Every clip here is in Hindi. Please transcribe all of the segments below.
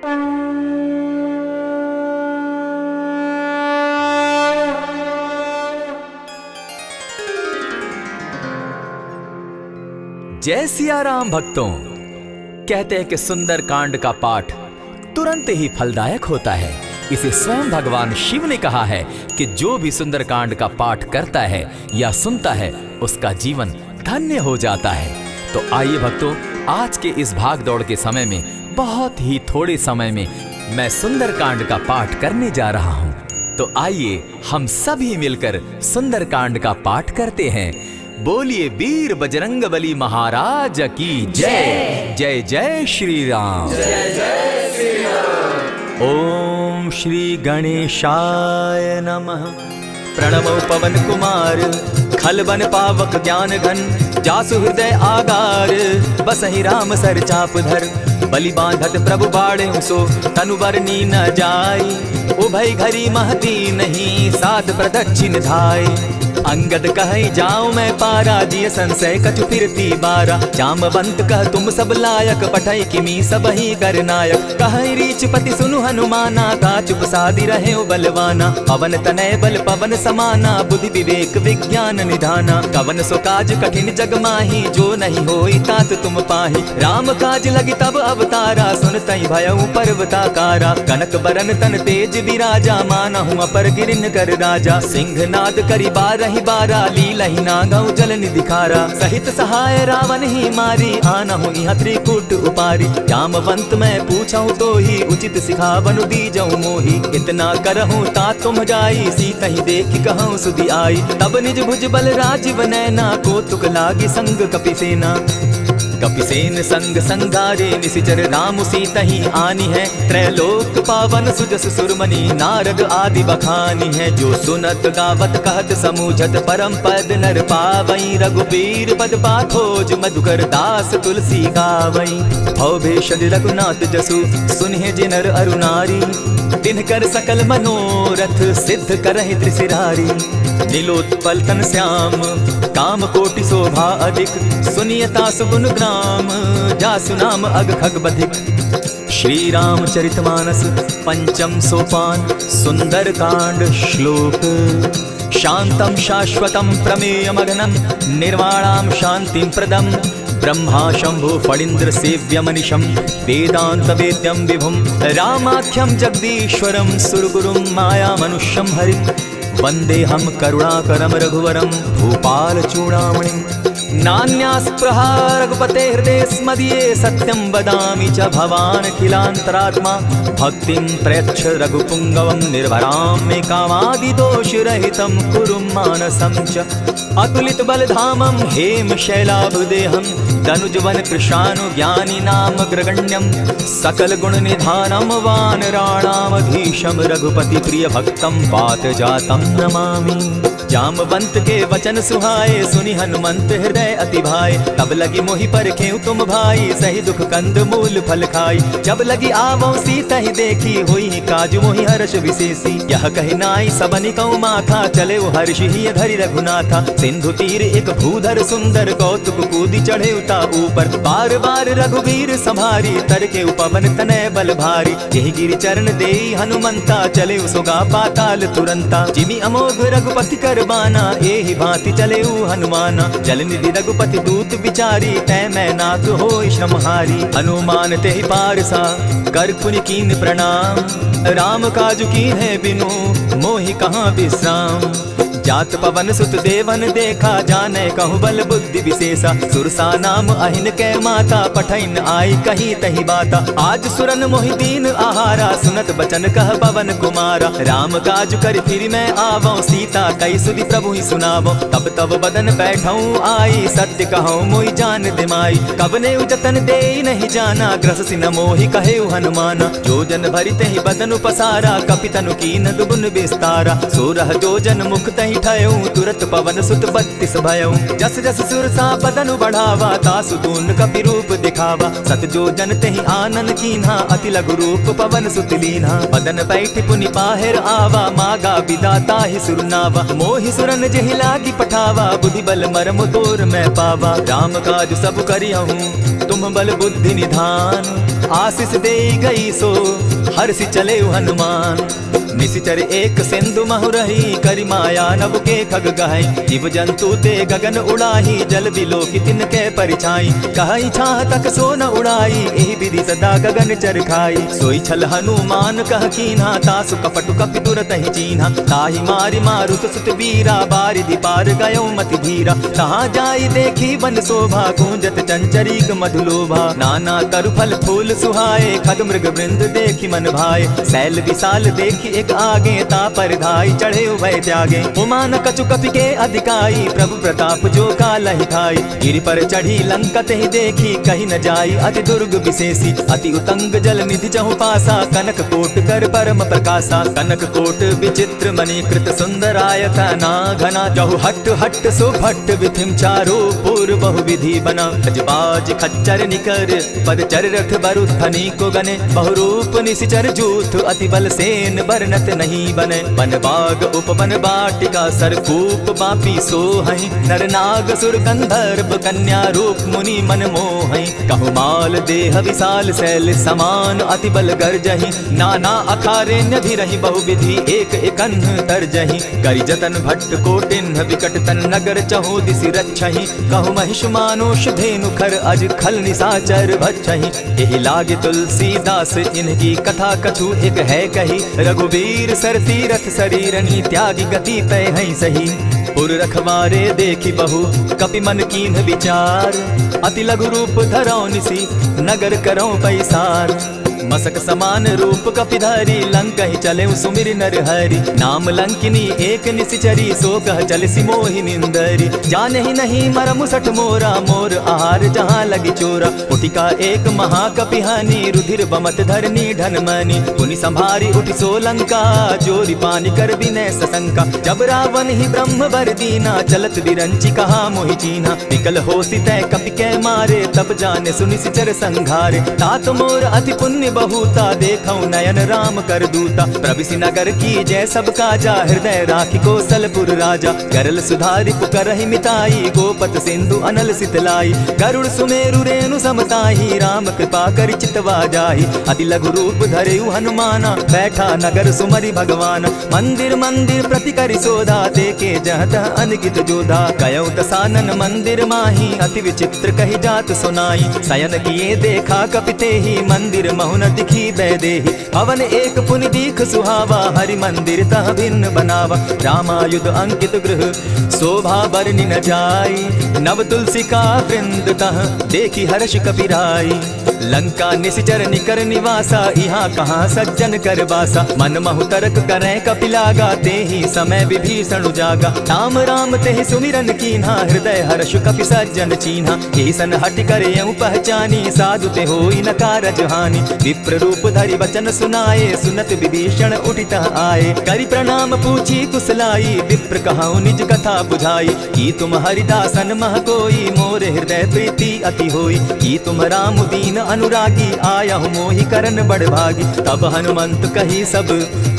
जय सिया राम भक्तों। कहते हैं कि सुंदर कांड का पाठ तुरंत ही फलदायक होता है। इसे स्वयं भगवान शिव ने कहा है कि जो भी सुंदर कांड का पाठ करता है या सुनता है उसका जीवन धन्य हो जाता है। तो आइए भक्तों, आज के इस भाग दौड़ के समय में बहुत ही थोड़े समय में मैं सुंदर कांड का पाठ करने जा रहा हूँ। तो आइए हम सभी मिलकर सुंदर कांड का पाठ करते हैं। बोलिए वीर बजरंगबली महाराज की जय। जय जय श्री राम। जय जय श्री राम। ओम श्री गणेशाय नमः। प्रणमो पवन कुमार खलबन पावक ज्ञान घन जासु हृदय आगार बसहि राम सर चाप धर बलि बांधत प्रभु बाढ़े सो तनु बरनी न जाई उभय घरी महती नहीं साध प्रदक्षिण धाय अंगद कहे जाऊं मैं पारा जिय संशय कछु फिरती बारा जामवंत कह तुम सब लायक पठै किमी सब ही कर नायक कहे रीच पति सुनु हनुमाना का चुप सादी रहे बलवाना पवन तनय बल पवन समाना बुद्धि विवेक विज्ञान निधाना कवन सो काज कठिन जग माही जो नहीं होई तात तुम पाही राम काज लगी तब अवतारा सुन तई भयउ पर्वताकारा कनक बरन तन तेज विराजा मानहु अपर गिरिन कर राजा सिंह नाद करी बारहि बारा लीलहि नागौ जल निधिखारा सहित सहाय रावण ही मारी आनहु इहाँ त्रिकूट उपारी जामवंत मैं पूछऊं तो ही उचित सिखावनु दीजऊं मोही इतना करहूं ता तुम जाई सीतहि देखि कहूं सुधि आई तब निज भुज बल राजीव नैना को तुक लागी संग कपिसेना कपिसेन संग संगारे निसिचर राम सीतहि आनी है त्रैलोक पावन सुजस सुरमणि नारद आदि बखानी है जो सुनत गावत कहत समूझत परम पद नर पावई रघुबीर पद पाखोज मधुकर दास तुलसी गावई भव भेषज रघुनाथ जसु सुनिहे जिनर अरुनारी तिनकर सकल मनोरथ सिद्ध करहि त्रिशिरारी नीलोत्पल तन श्याम काम कोटि शोभा अधिक सुनियता सुगुण ग्राम जासु नाम अग खग बधिक। श्री रामचरितमानस पंचम सोपान सुंदर कांड श्लोक शांतम शाश्वतम प्रमेयमगनम निर्वाणाम शांतिम प्रदम ब्रह्मा शंभु फणीन्द्र सेव्यमनिशं वेदांत वेद्यं विभुं रामाख्यं जगदीश्वरं सुरगुरुं माया मनुष्यं हरिं वंदेहम करुणाकरं रघुवरं भूपाल चूड़ामणिं नान्यास्पृहा रघुपते हृदये स्मदीये सत्यं वदामि च भवान् अखिलान्तरात्मा भक्तिं प्रयच्छ रघुपुङ्गवं निर्भरां मे कामादिदोषरहितं कुरु मानसं च अतुलित बलधामं हेम शैलाभदेहं तनुजवन कृशानु ज्ञानी नाम ग्रगण्यं सकल गुण निधानं वानराणामधीशं रघुपति प्रिय भक्तं वात जातं नमामि। जामवंत के वचन सुहाए सुनि हनुमंत हृदय अति भाए तब लगी मोहि परखेउ तुम भाई सही दुख कंद मूल फल खाई जब लगी आवो सीता ही देखी हुई काज मोहि हर्ष विशेषी यह कहि नाई सबनि कौ माथा चले हर्ष ही धरि रघुनाथा सिंधु तीर एक भूधर सुंदर कौतुक कूदी चढ़े उता ऊपर बार बार रघुवीर संभारी तर के पवन तनय बल भारी यही गिरि चरण देई हनुमंता चले सुगा पाताल तुरंता जिमि अमोघ रघुपति कर बाना एहि भांति चले हनुमाना जल निधि रघुपति दूत बिचारी तै मैं नाथ होय श्रमहारी हनुमान ते पारसा कर पुनि कीन प्रणाम राम काज की है बिनु मोहि कहाँ विश्राम जात पवन सुत देवन देखा जाने कहु बल बुद्धि विशेषा सुरसा नाम अहिन कै माता पठैन आई कही तही बाता आज सुरन मोहि दीन आहारा सुनत बचन कह पवन कुमारा राम काज कर फिर मैं आवो सीता कई सुधि प्रभु ही सुनावो तब तब बदन बैठऊं आई सत्य कहूं मोहि जान दिमाई कबने उजतन दे नहीं जाना ग्रस सिन मोहि कहे हनुमाना जो जन भरित ही बदन पसारा कपितनु कीन दुगुन विस्तारा सोरह जो जन मुख तही तुरत पवन सुत 32 भयऊ जस जस सुरसा बदनु बढ़ावा तासु दून कपि रूप दिखावा सत जो जन तेहि आनन कीन्हा अति लघु रूप पवन सुत लीन्हा बदन बैठ पुनि पाहिर आवा मागा विदाता ही सुरनावा मोहि सुरन जेहि लागी पठावा बुद्धि बल मरम तोर मैं पावा राम काज सब करियहूँ तुम बल बुद्धि निधान आशीष दे गई सो हर्षि चले हनुमान। निशिचर एक सिंधु महु रही, करि माया नभ के खग गहई। जीव जंतु ते गगन उड़ाही, जल बिलोकी तिनके परिछाई। कहई छाह तक सो न उड़ाई, एहि विधि सदा गगन चर खाई। सोई छल हनुमान कह कीन्हा, तासु कपटु कपि तुरत ही चीन्हा। ताहि मारि मारुत सुत वीरा, बारिधि पार गयो मति धीरा। तहाँ जाई देखी वन शोभा, गूंजत चंचरीक मधुलोभा। नाना तरु फल फूल सुहाए, खग मृग वृंद देखी मन भाए। शैल विशाल देखी एक आगे, ता पर धाई चढ़े उभय त्यागे। उमान कछु कपि के अधिकाई, प्रभु प्रताप जो कालहि खाई। गिरि पर चढ़ी लंका तेहि देखी, कहीं न जाई अति दुर्ग विशेषी। अति उतंग जल निधि चहु पासा, कनक कोट कर परम प्रकाशा। कनक कोट विचित्र मणिकृत सुंदरायता ना घना। जहु हट हट सो भट्ट विधिम चारो पूर्व बहु विधि बना। गजबाज खच्चर निकर पद चर रथ बरु धनी को गने। बहुरूप निशिचर जूथ अति बल सेन बरनत नहीं बने। वन बाग उपवन बाटिका सरकूप बापी सोहई। नर नाग सुर गंधर्व कन्या रूप मुनि मन मोहई। कहु माल देह विशाल शैल समान, अति बल गर्जहि। नाना अखारेण्य धीरहि, बहु विधि एक एकन्ह तरजहि। करि जतन भट्ट कोटिन्ह, विकट तन नगर चहु दिसि रक्षहि। कहु महिष मानुष धेनु खर, अज खल निशाचर भक्षहि। एहि लागे तुलसीदास इनकी कथा कछु एक है कही। रघुवीर सर तीरथ शरीरनि, त्यागी गति पै हई सही। पुर रखवारे देखी बहु कपि मन कीन्ह विचार। अति लघु रूप धरौ निसि, नगर करौ पैसार। मसक समान रूप कपिधारी, लंकहि चले सुमिर नर हरि। नाम लंकिनी एक निशिचरी, सो कह चल सि मोहि निंदरी। जानहि नहीं मरमु सठ मोरा, मोर आहार जहाँ लगी चोरा। उठिका एक महाकपिहानी, रुधिर बमत धरनी ढनमनी। पुनि संभारी उठि सो लंका, जोरी पानी कर विनय सशंका। जब रावण ही ब्रह्म बर दीना, चलत बिरंची कहा मोहि चीन्हा। निकल होसी तय कपि कै मारे, तब जाने सुनिशिचर संघारे। तात मोर अति पुण्य बहुता, देखौ नयन राम कर दूता। प्रविशि नगर की जय सब काजा, हृदय राखी कौशलपुर राजा। गरल सुधारि पुकरहि मिताई, गोपत सिंधु अनल सितलाई। गरुड़ सुमेरु रेणु समताही, राम कृपा करि चितवा जाहि। अति लघु रूप धरेउ हनुमाना, बैठा नगर सुमरि भगवान। मंदिर मंदिर प्रति करि शोधा, देखे जहत अनगित जोधा। कयौ दसानन मंदिर माही, अति विचित्र कहि जात सुनाई। शयन किए देखा कपि तेहि, मंदिर महुन दिखी बैदेही। भवन एक पुनि दीख सुहावा, हरि मंदिर तह भिन्न बनावा। रामायुध अंकित गृह शोभा बरनि न जाई। नव तुलसी का वृंद तह देखी हर्ष कपिराई। लंका निशिचर निकर निवासा, यहाँ कहाँ सज्जन कर बासा। मन महु तरक करें कपिलागा, तेहि समय विभीषण जागा। राम राम तेहि सुमिरन कीन्हा, हृदय हर्ष कपि सज्जन चीन्हा। ईसन हट करे पहचानी, साधु ते होई न कारज हानि। विप्र रूप धरि वचन सुनाए, सुनत विभीषण उठित आए। करि प्रणाम पूछी कुशलाई, विप्र कहौ निज कथा बुझाई। की तुम हरिदासन मह कोई, मोर हृदय प्रीति अति होई। की तुम राम दीन अनुरागी, आया हूँ मोहि करन बड़ भागी। तब हनुमंत कही सब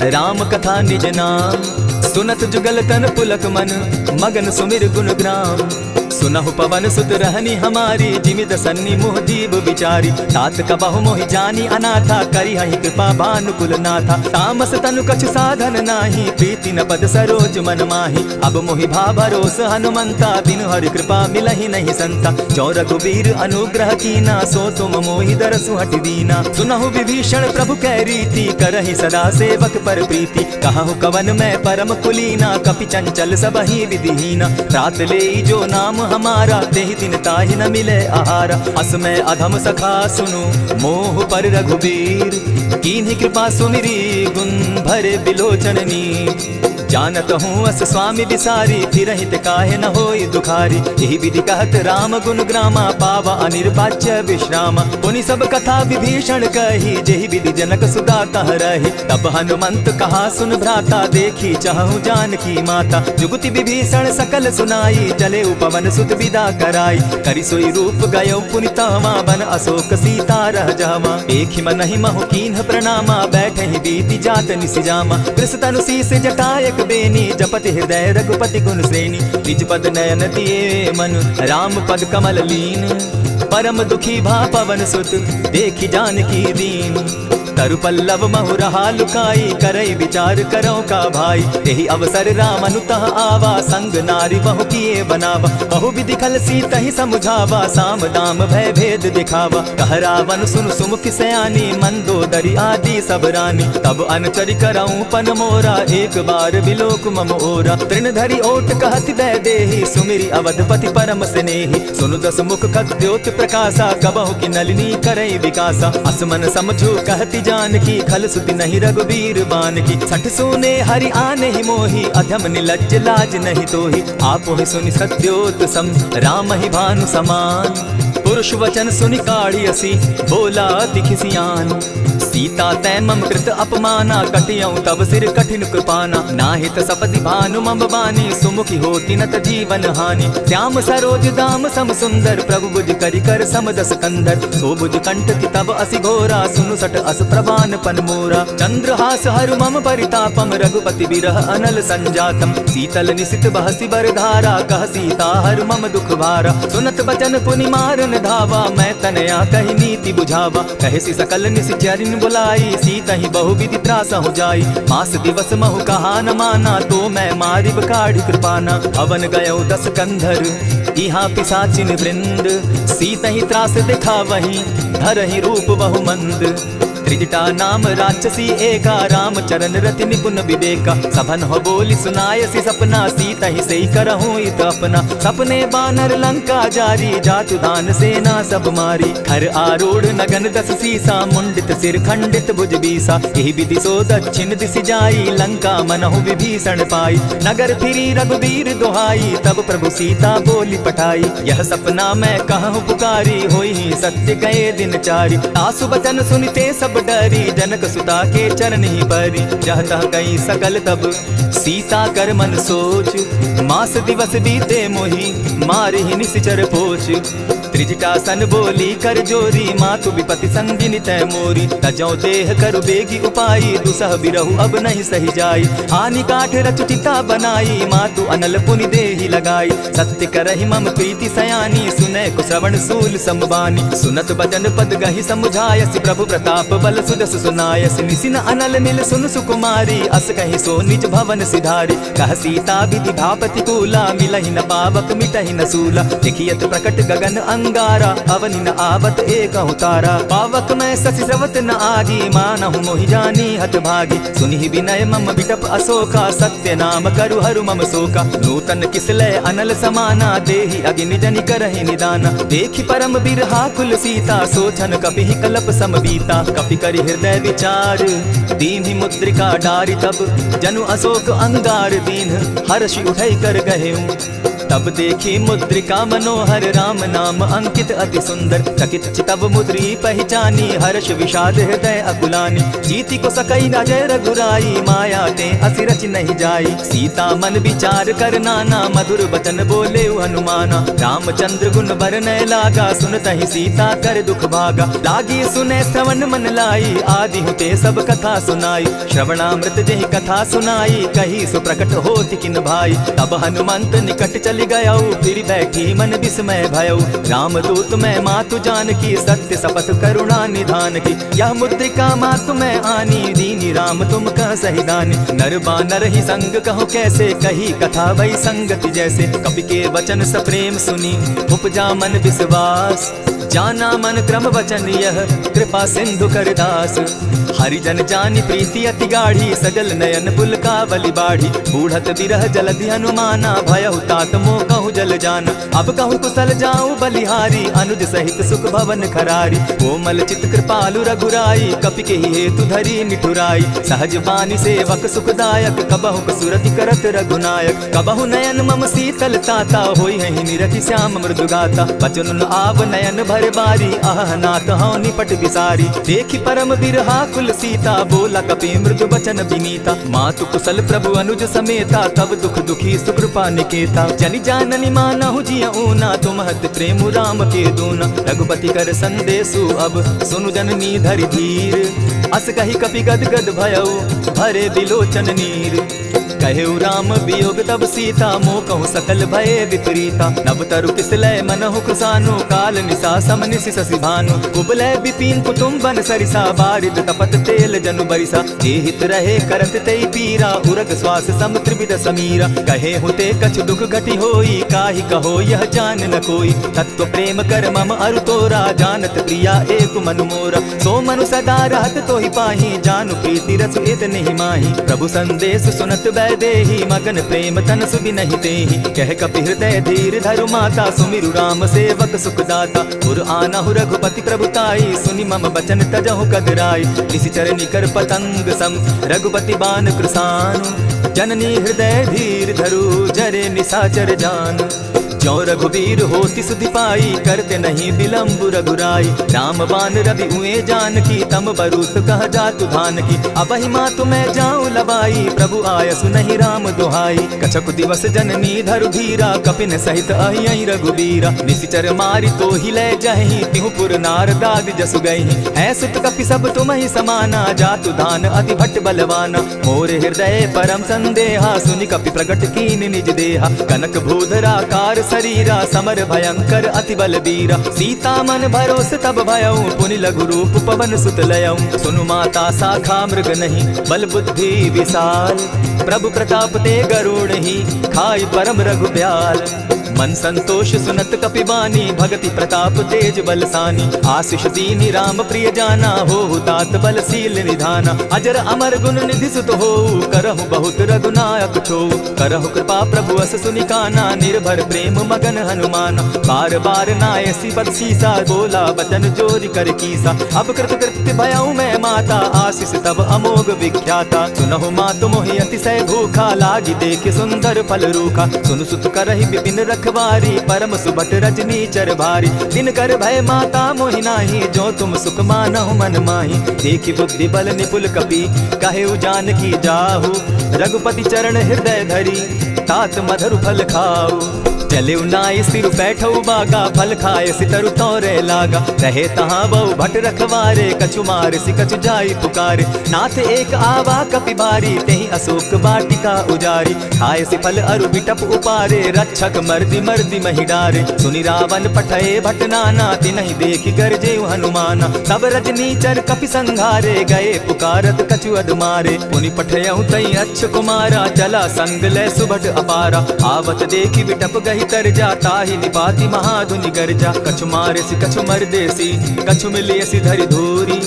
राम कथा निज नाम, सुनत जुगल तन पुलक मन, मगन सुमिर गुण ग्राम। सुनहु पवन सुत रहनी हमारी, जिमित सन्नी मुह दीब विचारी। तात कबहु मोहि जानी अनाथा, करी हहि कृपा भानुकुल नाथा। तामस तनु कछु साधन नाही, प्रीति न पद सरोज मन माही। अब मोहि भा भरोस हनुमंता, बिनु हरि कृपा मिलहि नहीं संता। जो रघुबीर अनुग्रह कीना, सो तुम मोहि दरसु हटि दीना। सुनहु विभीषण प्रभु कै रीति, करहि सदा सेवक पर प्रीति। कहु कवन मैं परम कुलीना, कपि चंचल सबहि विधिहीना। रात ले जो नाम हमारा, तेहि दिन ताहि न मिले आहारा। अस मैं अधम सखा सुनु, मोह पर रघुबीर। कीन्ही कृपा सुमिरी, गुण भरे बिलोचन नीर। जानत हूँ अस स्वामी बिसारी, फिरहित काहे न होई दुखारी। यही विधि कहत राम गुण ग्रामा, पावा अनिर्वाच्य विश्रामा। पुनि सब कथा विभीषण कही, जेहि विधि जनक सुता कह रही। तब हनुमंत कहा सुन भ्राता, देखी चाहूँ जानकी माता। जुगति विभीषण सकल सुनाई, चले उपवन सुत विदा कराई। करि सोई रूप गयो पुनि तहवा, बन अशोक सीता रह जावा। देखि मनहि महु कीन्ह प्रणामा, बैठे ही बीति जात निसिजामा। कृष तनु शीस जटायक बेनी, जपति हृदय रघुपति गुण श्रेणी। निज पद नयन दिए मन, राम पद कमल लीन। परम दुखी भा पवन सुत देखी जानकी दीन। तरु पल्लव महु रहा लुकाई करई विचार करो का भाई। यही अवसर राम अनुतः आवा संग नारी बहु किए बनावा। बहु विधि खल सीता ही समुझावा साम दाम भय भेद दिखावा। कह रावण सुन सुमुख सयानी मंदोदरी आदि सब रानी। तब अनचरि करऊं पन मोरा एक बार बिलोक मम ओरा। तृण धरि ओट कहत दय देहि सुमिरी अवधपति परम स्नेही। सुनु दस मुख खद्योत प्रकाशा कबहु की नलिनी करई विकासा। असमन समझो कहती जानकी खल सुति नहीं रघुबीर बान की। छठ सोने हरि आने ही मोही अधम निलज्ज लाज नहीं तोही। आप ही सुनि सत्योत सम राम ही भानु समान। पुरुष वचन सुनि काढ़ी असी बोला अति खिसियान। सीता तै मम कृत अपमाना कटियऊं तब सिर कठिन कृपाना। नाहित सपति भानु मम बानी सुमुखी होती नत जीवन हानि। श्याम सरोज दाम सम सुंदर प्रभु बुझ करि कर समदस कंदर। सो बुझ कंठ की तब असि घोरा सुनु सट अस प्रवान पन मोरा। चंद्रहास हरु मम परितापम रघुपति बिरह अनल संजातम। शीतल निशित बहसी बर धारा कह सीता हरु मम दुख भारा। सुनत बचन पुनि मारन धावा मैं तनया कहि नीति बुझावा। कहसी सकल निशिचरिन बुलाई सीता ही बहु विधि त्रास हो जाई। मास दिवस महु कहा न माना तो मैं मारिब काढ़ी कृपाना। हवन गयो 10 कंधर इहाँ पिशाचिन वृंद। सीता ही त्रास दिखा वही धरहि रूप बहु मंद। त्रिजटा नाम राक्षसी एका राम चरण रति निपुण विवेका। सभन हो बोली सुनायसी सपना सीता ही सही करहूं इत अपना। सपने बानर लंका जारी जातु दान सेना सब मारी। खर आरूढ़ नगन 10 सीसा मुंडित सिर खंडित भुज बीसा। यही विधि सो दक्षिण दिशि जाई लंका मनहु विभीषण पाई। नगर फिरी रघुबीर दुहाई तब प्रभु सीता बोली पठाई। यह सपना मैं कहूँ पुकारी होई ही सत्य गए दिन चारी। आसु बचन सुनिते सब डरी जनक सुता के चरण ही परी। जहता कई सकल तब सीता कर मन सोच। मास दिवस बीते मोही मारे ही निशिचर पोच। त्रिजटासन बोली कर जोरी मातु विपति संगिनी तय मोरी। तजौ देह करु बेगी उपाई दुसह बिरहु अब नहीं सही जाई। हानि काठ रचुचिता बनाई मातु अनल पुनि देहि लगाई। सत्य करहि मम प्रीति सयानी सुनै कुश्रवण सूल समबानी। सुनत बचन पद गहि समुझायसि प्रभु प्रताप बल सुजस सुनायसि। निसिन अनल मिल सुन सुकुमारी अस कहि सो निज भवन सिधारी। कह सीता विधि भापति कूला मिलहि न पावक मिटहि न सूला। देखियत प्रकट गगन अंगारा अवनि न आवत एक तारा। पावक मैं शशि स्रवत न आगी मानहु मोहि जानी हत भागी। सुनि विनय मम बिटप अशोका सत्य नाम करु हरु मम शोका। नूतन किसलय अनल समाना देहि अग्नि जनि करहि निदाना। देखि परम बिरहा कुल सीता सोचन कपि कलप सम बीता। कपि करि हृदय विचार दीन्हि मुद्रिका डारि तब जनु अशोक अंगार दीन हर्षि उठै कर गहेऊ। तब देखी मुद्रिका मनोहर राम नाम अंकित अति सुंदर। चकित चितव मुद्री पहचानी हर्ष विषाद हृदय अकुलानी। जीति को सकई अजय रघुराई माया ते असि रचि नहीं जाई। सीता मन विचार कर नाना मधुर बचन बोले हनुमाना। रामचंद्र गुण बरनय लागा सुनतहि सीता कर दुख भागा। लागी सुने श्रवण मन लाई आदि हुते सब कथा सुनाई। श्रवणामृत जेहि कथा सुनाई कही सो प्रकट होति किन भाई। तब हनुमंत निकट चली गयऊ फिर बैठी मन विस्मय भयऊ। रामदूत मैं मातु जानकी सत्य शपथ करुणा निधान की। यह मुद्रिका मातु मैं आनी दीनी राम तुम कह सही दानी। नर बानर ही संग कहो कैसे कही कथा वही संगति जैसे। कपि के वचन सप्रेम सुनी उपजा मन विश्वास। जाना मन क्रम वचन यह कृपा सिंधु कर दास। हरिजन जानी प्रीति अति गाढ़ी सजल नयन पुलकावली बाढ़ी। बूढ़त बिरह जलधि हनुमाना भयहु तात मोह कहु जल जाना। अब कहु कुशल जाऊं बलिहारी अनुज सहित सुख भवन खरारी। कोमल चित कृपालु रघुराई कपि के हेतु धरी निठुराई। सहज बानी सेवक सुखदायक कबहु कसुरति करत रघुनायक। कबहु नयन मम शीतल ताता होई है निरखि श्याम मृदु गाता। बचन आव नयन भर बारी आह नाथ हौ निपट विसारी। देखि परम बिरहा कुल सीता बोला कपि मृदु बचन विनीता। मातु कुशल प्रभु अनुज समेता तब दुख दुखी सुकृपा निकेता। जनि जाननि मानहु जिय ऊना तुम हत प्रेम राम के दूना। रघुपति कर संदेशु अब सुनु जननी धरि धीर। अस कहि कपि गद गद भयऊ भरे बिलोचन नीर। कहे राम वियोग तब सीता मोह कहूँ सकल भय विपरीता। नव तरु किसलय मनहु कुसानु काल निशा सम निशि शशि भानु। कुबलय विपिन कुटुम्बन सरिसा बारिद तपत तेल जनु बरिसा। जे हित रहे करत तेई पीरा उरग श्वास सम त्रिविध समीरा। कहे हुते कछु दुख घटी होई काहि कहो यह जान न कोई। तत्व प्रेम कर मम अरु तोरा जानत प्रिया एक मनु मोरा। सो मनु सदा रहत तोहि पाहि जानु प्रीति रसु इत नहीं माही। प्रभु संदेश सुनत वैदेही मगन प्रेम तन सुबि नहीं तेहि। कह कपि हृदय धीर धरु माता सुमिरु राम सेवक सुख दाता। पुर आनहु रघुपति प्रभुताई सुनि मम बचन तजहु कदराई। निशिचर निकर पतंग सम रघुपति बान कृसानु। जननी हृदय धीर धरु जरे निशाचर जान। जो रघुवीर होति सुधि पाई करते नहीं विलम्ब रघुराई। राम बान रवि हुए जानकी तम बरूत कह जातु धान की। अबहि मातु मैं जाऊं लबाई प्रभु आयसु नहीं राम दुहाई। कछक दिवस जननी धरु धीरा कपिन सहित अहि रघुबीरा। निशिचर मारी तो ही ले जहि तिहु पुर नारदाद जसु गई। है सुत कपि सब तुम ही समाना जातु धान अति भट्ट बलवाना। मोर हृदय परम संदेहा सुनि कपि प्रगट कीन निज देहा। कनक भूधरा कार शरीरा समर भयंकर अति बलबीरा। सीता मन भरोस तब भयऊ पुनि लघु रूप पवन सुत लयऊ। सुनु माता शाखा मृग नहीं बल बुद्धि विशाल। प्रभु प्रताप ते गरुड़ ही खाई परम रघुब्याल। मन संतोष सुनत कपिबानी भगति प्रताप तेज बलसानी। आशीष दीनी राम प्रिय जाना हो तात बलशील निधाना। अजर अमर गुण निधि सुत हो करहु बहुत रघुनायक छो। करहु कृपा प्रभु अस सुनिकाना निर्भर प्रेम मगन हनुमान। बार बार नायसी बदसीसा बोला बचन जोरि कर कीसा। अब कृत कृत्य भयऊ मैं माता आशीष तब अमोघ विख्याता। सुनहु मातु मोहि अतिशय भूखा लागी देख सुंदर फल रूखा। सुन सुत करहि विपिन रखवारी परम सुबट रजनी चर भारी। दिन कर भय माता मोहि नाही जो तुम सुख मानहु मन माही। देखि बुद्धि बल निपुल कपि कहे जानकी जाहु। रघुपति चरण हृदय धरी तात मधुर फल खाऊ। चले नाय सिर बैठऊ बागा फल खाए सितरु तोरे लागा। रहे तहाँ बहु भट रखवारे कछु मार सि कछु जाई पुकारे। नाथ एक आवा कपि भारी तेहि अशोक बाटिका उजारी। खाए सि फल अरु बिटप उपारे रक्षक मर्दि मर्दि महि डारे। सुनि रावण पठये भट नाना तिनहि देखि गरजे हनुमाना। तब रजनी चर कपि संघारे गए पुकारत कछु अदमारे। पुनि पठयऊ तई अच्छ कुमारा चला संग ले सुभट अपारा। आवत देखि बिटप गहि तर जाता ही निपाति महाधुनि गर्जा। कछु मारेसी कछु मर्देसी कछु मिलियसी धरि धूरी।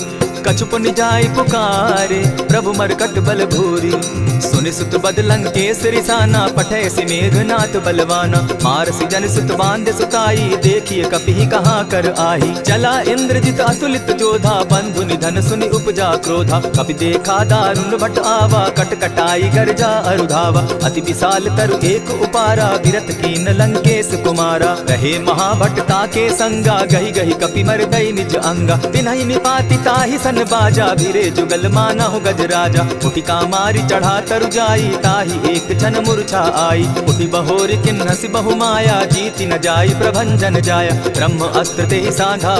कछु पुनि जाय पुकारे प्रभु मरकट बल भूरी। सुनि सुत बदलंग केसरी साना पठयसी मेघनाथ बलवाना। मारसी जन सुत बांधे सुताई देखिए कपि कहाँ कर आही। चला इंद्रजित अतुलित जोधा बंधु निधन सुनि उपजा क्रोधा। कपि देखा दारुण भट आवा कट कटाई गर्जा अरुधावा। अति विशाल तरु एक उपारा विरत कीन लंकेश कुमारा। रहे महाभट्टा के संगा गही गही कपि मरदई निज अंगा। तिन्हि निपाति ताहि सन बाजा भिरे जुगल माना हो गजराजा। उटिका मारी चढ़ा तरु जाई ताहि एक क्षण मूर्छा आई। उठि बहोर किन्नसि बहु माया जीति न जाई प्रभंजन जाया। ब्रह्म अस्त्र ते साधा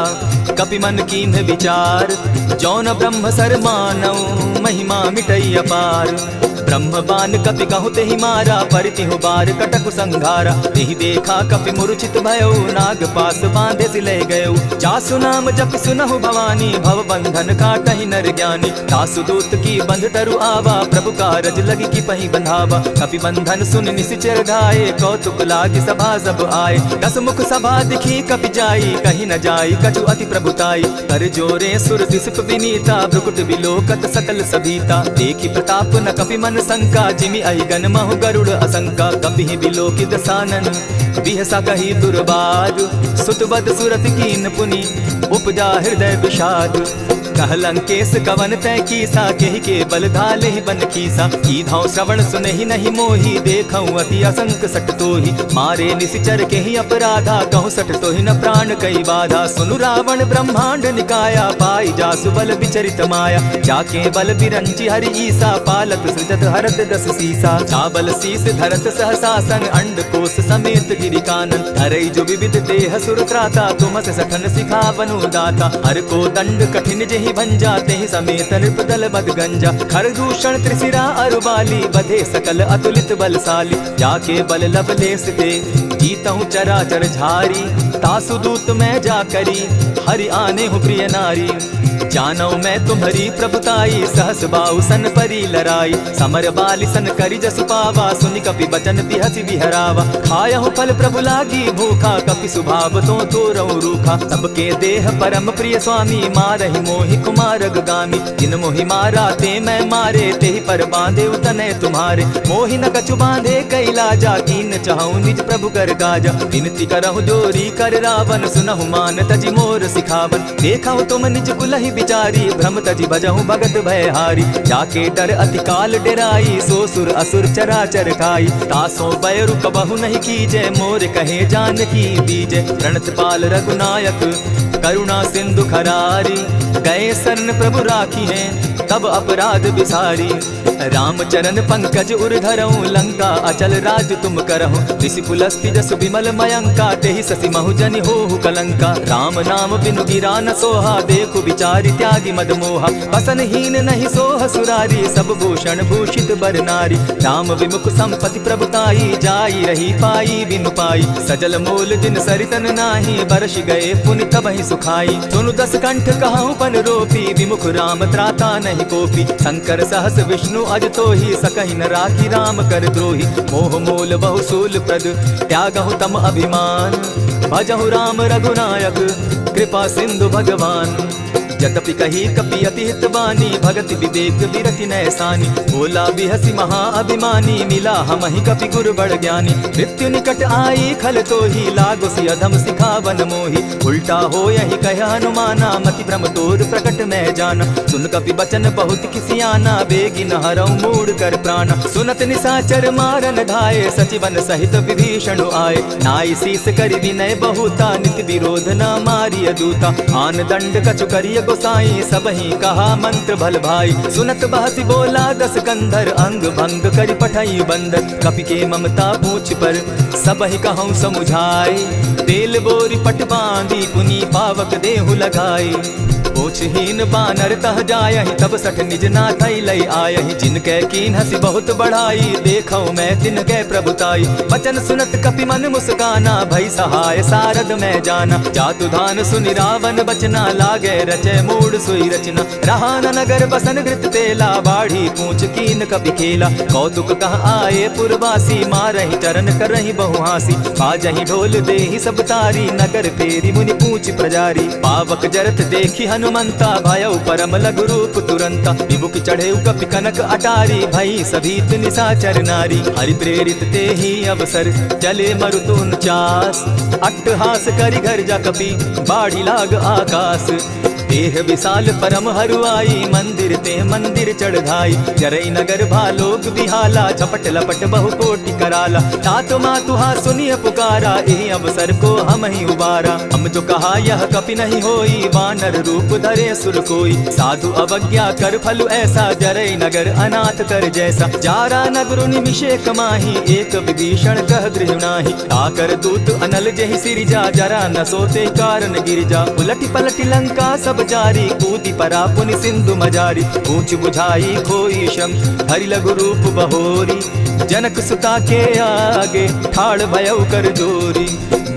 कपि मन कीन्ह विचार। जौन ब्रह्म सर मानऊ महिमा मिटई अपार। ब्रह्म बान कपि कहु तेहि मारा परितिहु बार कटकु संघारा। तेहि देखा कपि मूर्छित भयऊ नाग पास बांधे सिले गयऊ। जासु नाम जप सुनहु भवानी भव बंधन काटहि नर ज्ञानी। दासु दूत की बंध तरु आवा प्रभु कारज लगी की पहि बंधावा। कपि बंधन सुन निशिचर धाये कौतुक लागी सभा सब आए। दस मुख सभा दिखी कपि जाई कहीं न जाई कछु अति प्रभुताई। कर जोरे सुर दिसप विनीता भ्रुकुट बिलोकत सकल सभीता। देखी प्रताप न कपि मन संका जिमि अहिगन महु गरुड़ असंका। कपि बिलोकि दसानन बिहसा कही दुर्बार। सुतबद सुरत कीन पुनि उपजा हृदय विषाद। कह लंकेश कवन तय कीसा केहि के बल धाले ही बन कीसा। की धाव श्रवण सुनहि नहीं मोही देखऊं अति असंक सट तोहि। मारे निशिचर केहि अपराधा कहूँ सट तोहि न प्राण कई बाधा। सुनु रावण ब्रह्मांड निकाया पाई जासु बल विचरित माया। जाके बल बिरंची हरि ईसा पालत सृजत हरत दस सीसा। चाबल शीस धरत सहसासन अंड कोश समेत गिरि कानन। धरई जो विविध देह सुर त्राता तुम से सठन सिखा बनु दाता। हर को दंड कठिन जेहि ही भंजा, तेहि समेत नृप दल बद गंजा। खरदूषण त्रिशिरा अरुबाली, बधे सकल अतुलित बलशाली। जाके बल लवलेस ते जीतहु चराचर झारी, तासु दूत मैं जा करी हरि आने हूँ प्रिय नारी। जानऊ मैं तुम्हारी प्रभुताई, सहस बाहु सन परी लराई। समर बाली सन करी जसु पावा, सुनि कपि बचन बिहसि बिहरावा। खायहु फल प्रभु लागी भूखा, कपि स्वभाव तो तोरऊ रूखा। सबके देह परम प्रिय स्वामी, मारहि मोहि कुमारग गामी। जिन मोहि मारा ते मैं मारे, तेहि पर बांधे उतने तुम्हारे। मोहि न कछु बांधे कैलाजा, कीन चाहूं निज प्रभु कर गाजा। विनती करहु जोरी कर रावण, सुनहु मान तजि मोर सिखावन। देखहु तुम निज कुलहि बिचारी, भ्रम तजि भजहु भगत भयहारी। जाके डर अति काल डेराई, सो सुर असुर चराचर खाई। तासो बैरु कबहु नहीं कीजे, मोर कहे जानकी बीजे। प्रणतपाल रघुनायक करुणा सिंधु खरारी, गए शरण प्रभु राखी हैं तब अपराध बिसारी। रामचरण पंकज उर धरऊं, लंका अचल राज तुम करहु। ऋषि पुलस्ति जसु विमल मयंका, तेहि ससि महु जनि होहु कलंका। राम नाम बिनु गिरा न सोहा, देखु विचारि त्यागी मद मोहा। बसन हीन नहीं सोह सुरारी, सब भूषण भूषित बर नारी। राम विमुख संपत्ति प्रभुताई, जाई रही पाई बिनु पाई। सजल मोल जिन सरितन नाही, बरस गए पुनि तबहि सुखाई। सुनु दस कंठ कहूँ पन रोपी, विमुख राम त्राता नहीं कोपी। शंकर सहस विष्णु अज तो ही, सकहि न राखी राम कर द्रोही। मोह मोल बहु सूल प्रद, त्यागहु तम अभिमान। भजहु राम रघुनायक, कृपा सिंधु भगवान। जतपि कही कपि अति हितवानी, भगति विवेक विरति नैसानी। बोला बिहसी महा अभिमानी, मिला हमहि कपि गुरु बड़ ज्ञानी। मृत्यु निकट आई खल तो ही, लागो सि अधम सिखावन मोही। उल्टा हो यही कह हनुमाना, मति भ्रम तोर प्रकट मैं जाना। सुन कपि बचन बहुत किसियाना, बेगी न हरऊ मूढ़ कर प्राणा। सुनत निशाचर मारन धाये, सचिवन सहित विभीषण आए। नाई शीस करि विनय बहुता, नित विरोध न मारिय दूता। आन दंड कछु करिय गोसाई, सबहि कहा मंत्र भल भाई। सुनत बहसी बोला दस कंधर, अंग भंग करि पठई बंदर। कपि के ममता पूछ पर, सबहि कहूँ समुझाई। तेल बोरी पट बांधी, पुनि पावक देहु लगाई। पूछहीन बानर तह जायहि, तब सठ निज नाथै लई आयहि। जिनके कीन हसी बहुत बढ़ाई, देखऊं मैं तिनके प्रभुताई। वचन सुनत कपि मन मुस्काना, भई सहाय सारद मैं जाना। जातु धान सुनि रावण बचना, लागे रचे मूढ़ सोई रचना। रहा न नगर बसन घृत तेला, बाढ़ी पूछ कीन कपि खेला। कौतुक कह आए पुरवासी, मारहि चरण करहि बहु हासी। बाजहि ढोल देहि सब तारी, नगर फेरी मुनि पूछ प्रजारी। पावक जरत देखी हनुमंता, भयउ परम लघु रूप तुरंता। विमुख चढ़े कपि कनक अटारी, भई सभीत निशाचर नारी। हरि प्रेरित ते ही अवसर, चले मरुत 49। अट्टहास करि घर जा कपि, बाढ़ी लाग आकाश। देह विशाल परम हरुआई, मंदिर ते मंदिर चढ़ाई। जरई नगर भालोक बिहाला, झपट लपट बहु कोटि कराला। तातु मातुहा सुनिय पुकारा, एहि अवसर को हम ही उबारा। हम जो कहा यह कपि नहीं होई, वानर रूप धरे सुर कोई। साधु अवज्ञा कर फल ऐसा, जरई नगर अनाथ कर जैसा। जारा नगर निमिषे कमाही, एक विभीषण कह गृह नाही। आकर दूत अनल जहि सिरिजा, जरा न सोते कारण गिरिजा। उलटि पलटि लंका सब जारी, कूदी परा पुनि सिंधु मजारी। ऊंच बुझाई खोई श्रम, हरि लघु रूप बहोरी। जनक सुता के आगे, ठाड़ भयउ कर जोरी।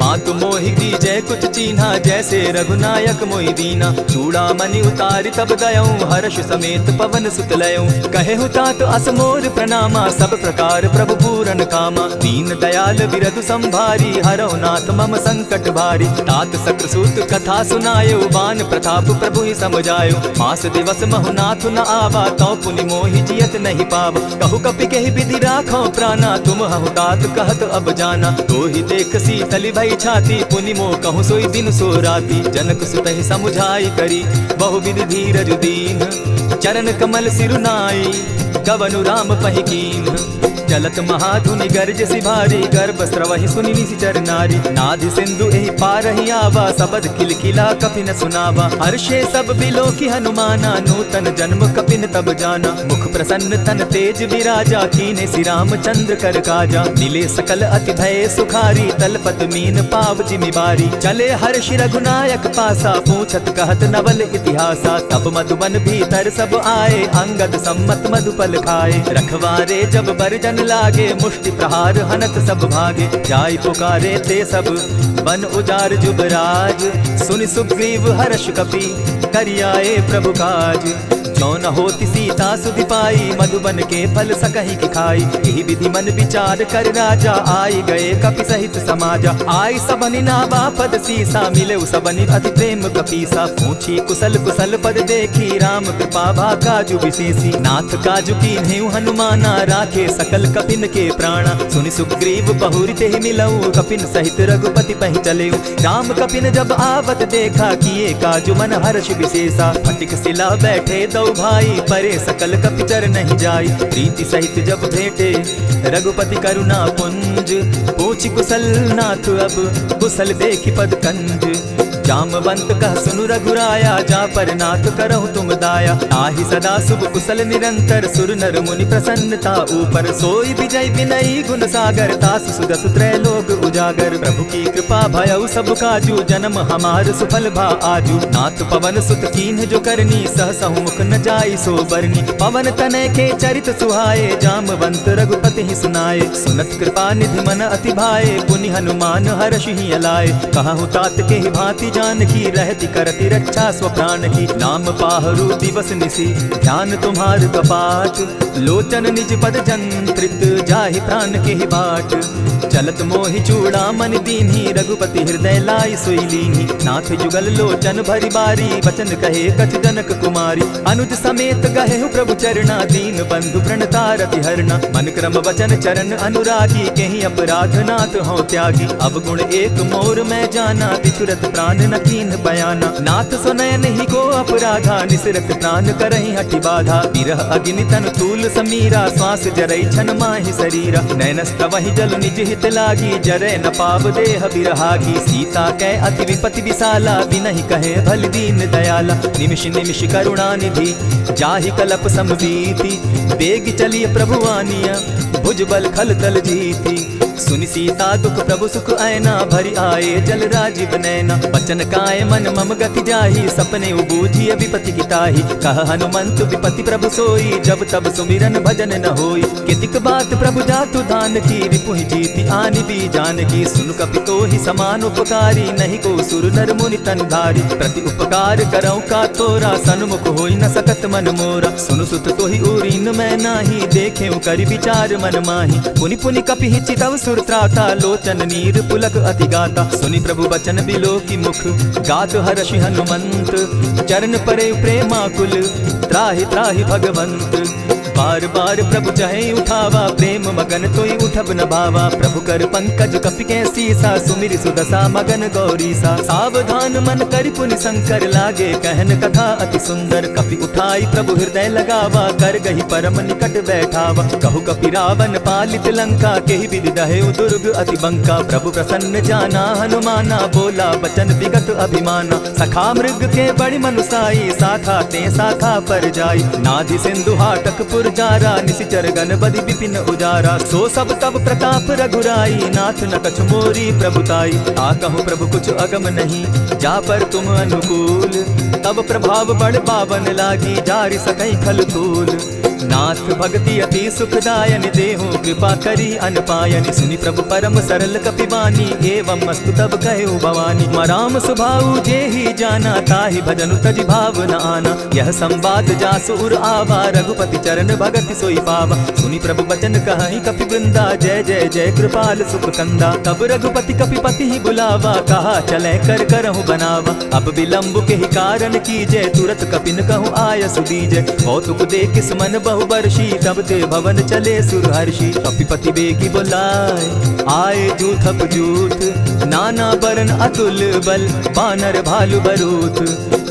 मातु मोहि दीजै कुछ चीन्हा, जैसे रघुनायक मोहि दीना। चूड़ामणि उतारि तब दयऊं, हर्ष समेत पवन सुत लयऊं। कहेहु तात असमोर प्रणामा, सब प्रकार प्रभु पूरन कामा। दीन दयाल बिरधु संभारी, हरौ नाथ मम संकट भारी। तात सक्रसूत कथा सुनायो, बान प्रताप प्रभु ही समझायो। मास दिवस महु नाथ न आवा, तौ पुनि मोहि जियत नहीं पावा। कहु कपि केहि विधि राखो प्राणा, तुम हहु तात कहत अब जाना। तो ही देख शीतलि भई छाती, पुनि मोह कहूँ सोई दिन सो राती। जनक सुतहि समुझाई करी, बहु विधि धीरज दीन। चरण कमल सिरु नाई, कवनु राम पहि कीन। चलत महाधुनि गर्ज सिभारी, गर्भ स्रवहि सुनि निशिचर नारी। नाधि सिंधु एहि पारहि आवा, सबद किलकिला कपिन सुनावा। हर्षे सब बिलोकी हनुमाना, नूतन जन्म कपिन तब जाना। मुख प्रसन्न तन तेज विराजा, कीने श्री रामचंद्र कर काजा। मिले सकल अति भय सुखारी, तलपत मीन पाव जिमि बारी। चले हर्षि रघुनायक पासा, पूछत कहत नवल इतिहासा। तब मधुबन भीतर सब आए, अंगद सम्मत मधुपल खाए। रखवारे जब बरजन लागे, मुष्टि प्रहार हनत सब भागे। जाय पुकारे ते सब बन उजार जुबराज, सुनि सुग्रीव हर्ष कपि करियाए प्रभु काज। जो न होती सीता सुधि पाई, मधुबन के फल सकहि की खाई। यही विधि मन विचार कर राजा, आई गए कपि सहित समाजा। आई सबनि नावा पद सीसा, मिले सबनि अति प्रेम कपीसा। पूछी कुशल कुशल पद देखी, राम कृपा भा काजु विशेषी। नाथ काजु कीन्हेउ हनुमाना, राखे सकल कपिन के प्राणा। सुनि सुग्रीव बहुरि तेहि मिलऊ, कपिन सहित रघुपति पहि चलेऊ। राम कपिन जब आवत देखा, किए काजु मन हर्ष विशेषा। फटिक सिला बैठे दो भाई, परे सकल कपिचर नहीं जाई। प्रीति सहित जब भेंटे रघुपति करुणा पुंज, पूछि कुशल नाथ अब कुशल देखि पद कंज। जामवंत कह सुनु रघुराया, जा पर नाथ करहु तुम दाया। आहि सदा शुभ कुशल निरंतर, सुर नर मुनि प्रसन्नता ऊपर। सोई विजय विनयी गुण सागर, तासु सुदसु त्रैलोक उजागर। प्रभु की कृपा भयउ सब काजू, जन्म हमार सुफल भा आजू। नाथ पवन सुत कीन्ह जो करनी, सहसहु मुख न जाई सो बरनी। पवन तनय के चरित सुहाए, जामवंत रघुपति ही सुनाए। सुनत कृपा निधि मन अति भाए, पुनि हनुमान हर्षि ही अलाए। कहु तात के ही भांति जानकी, रहती करती रक्षा स्वप्राण की। नाम पाहरु दिवस निसी, ध्यान तुम्हार कपाट। लोचन निज पद जंत्रित, जाहि प्राण के ही बाट। चलत मोहि चूड़ामणि दीन्ही, रघुपति हृदय लाई सोई लीन्ही। नाथ जुगल लोचन भरि बारी, वचन कहे कछ जनक कुमारी। अनुज समेत गहेहु प्रभु चरणा, दीन बंधु प्रणतारति हरना। मन क्रम वचन चरण अनुरागी, केहि अपराध नाथ हो त्यागी। अब गुण एक मोर मैं जाना, बिछुरत प्राण न कीन्ह बयाना। नाथ सुनय नहीं को अपराधा, निसरत प्राण करहि हठि बाधा। बिरह अग्नि तन तूल समीरा, श्वास जरई छन माहि शरीरा। नयनस्तवहि जल निज हित लागी, जरै न पाव देह बिरहागी। सीता कै अति विपति विशाला, बिनहि कहे भल दीन दयाला। निमिष निमिष करुणा निधि, जाहि कलप समबीति। बेग चलिए प्रभु आनिया, भुजबल खल तल जीती। सुनि सीता दुख प्रभु सुख ऐना, भरि आए जल राजीव नैना। बचन काय मन मम गति जाहि, सपने बूझिय विपति किताहि। कह हनुमंत विपति प्रभु सोई, जब तब सुमिरन भजन न होई। कितिक बात प्रभु जातु दान की, रिपुहि जीति आनि भी जानकी। सुन कपि तोहि समान उपकारी, नहीं को सुर नर मुनि तन धारी। प्रति उपकार करौ का तोरा, सन्मुख होई न सकत मन मोरा। सुनु सुत तोहि उरीन मैं नाही, देखेउ करि विचार मन माही। पुनि पुनि कपि हिचितव सुर त्राता, लोचन नीर पुलक अति गाता। सुनि प्रभु बचन बिलो की मुख, गात हर्षि हनुमंत। चरण परे प्रेमाकुल, त्राहि त्राहि भगवंत। बार बार प्रभु चाहे उठावा, प्रेम मगन तोई उठब न भावा। प्रभु कर पंकज कपि के सीसा, सुमिरि सुदशा मगन गौरीसा। सावधान मन करि पुनि शंकर, लागे कहन कथा अति सुंदर। कपि उठाई प्रभु हृदय लगावा, कर गही परम निकट बैठावा। कहु कपि रावण पालित लंका, केहि विधि दहेउ दुर्ग अति बंका। प्रभु प्रसन्न जाना हनुमाना, बोला बचन विगत अभिमाना। सखा मृग के बड़ि मनुसाई, शाखा ते शाखा पर जाई। नाधि सिंधु हाटक पुर जारा, निशिचर गण बदि विपिन उजारा। सो सब तब प्रताप रघुराई, नाथ न कछु मोरी प्रभुताई। ताकहु प्रभु कुछ अगम नहीं, जा पर तुम अनुकूल। तब प्रभाव बड़ पावन लागी, जारि सकई खल तूल। नाथ भक्ति अति सुखदायनि, देहु कृपा करी अनपायनि। सुनि प्रभु परम सरल कपिवानी, एवं मस्तु तब कहु भवानी। मराम सुभाऊ जेहि जाना, ताहि भजनु तजि भाव न आना। यह संवाद जासु उर आवा, रघुपति चरण भगति सोई पावा। सुनि प्रभु बचन कहि कपि वृंदा, जय जय जय कृपाल सुख कंदा। तब रघुपति कपिपति ही बुलावा, कहा चले कर करहु बनावा। अब विलंब के ही कारण कीजय, तुरत कपिन कहु आय सुदीजय। कौतुक देख सुमन बहु बरसी, तब ते भवन चले सुरहर्षि। कपिपति बेगी बोलाए, आए जूथप जूथ। नाना बरन अतुल बल, बानर भालु बरूथ।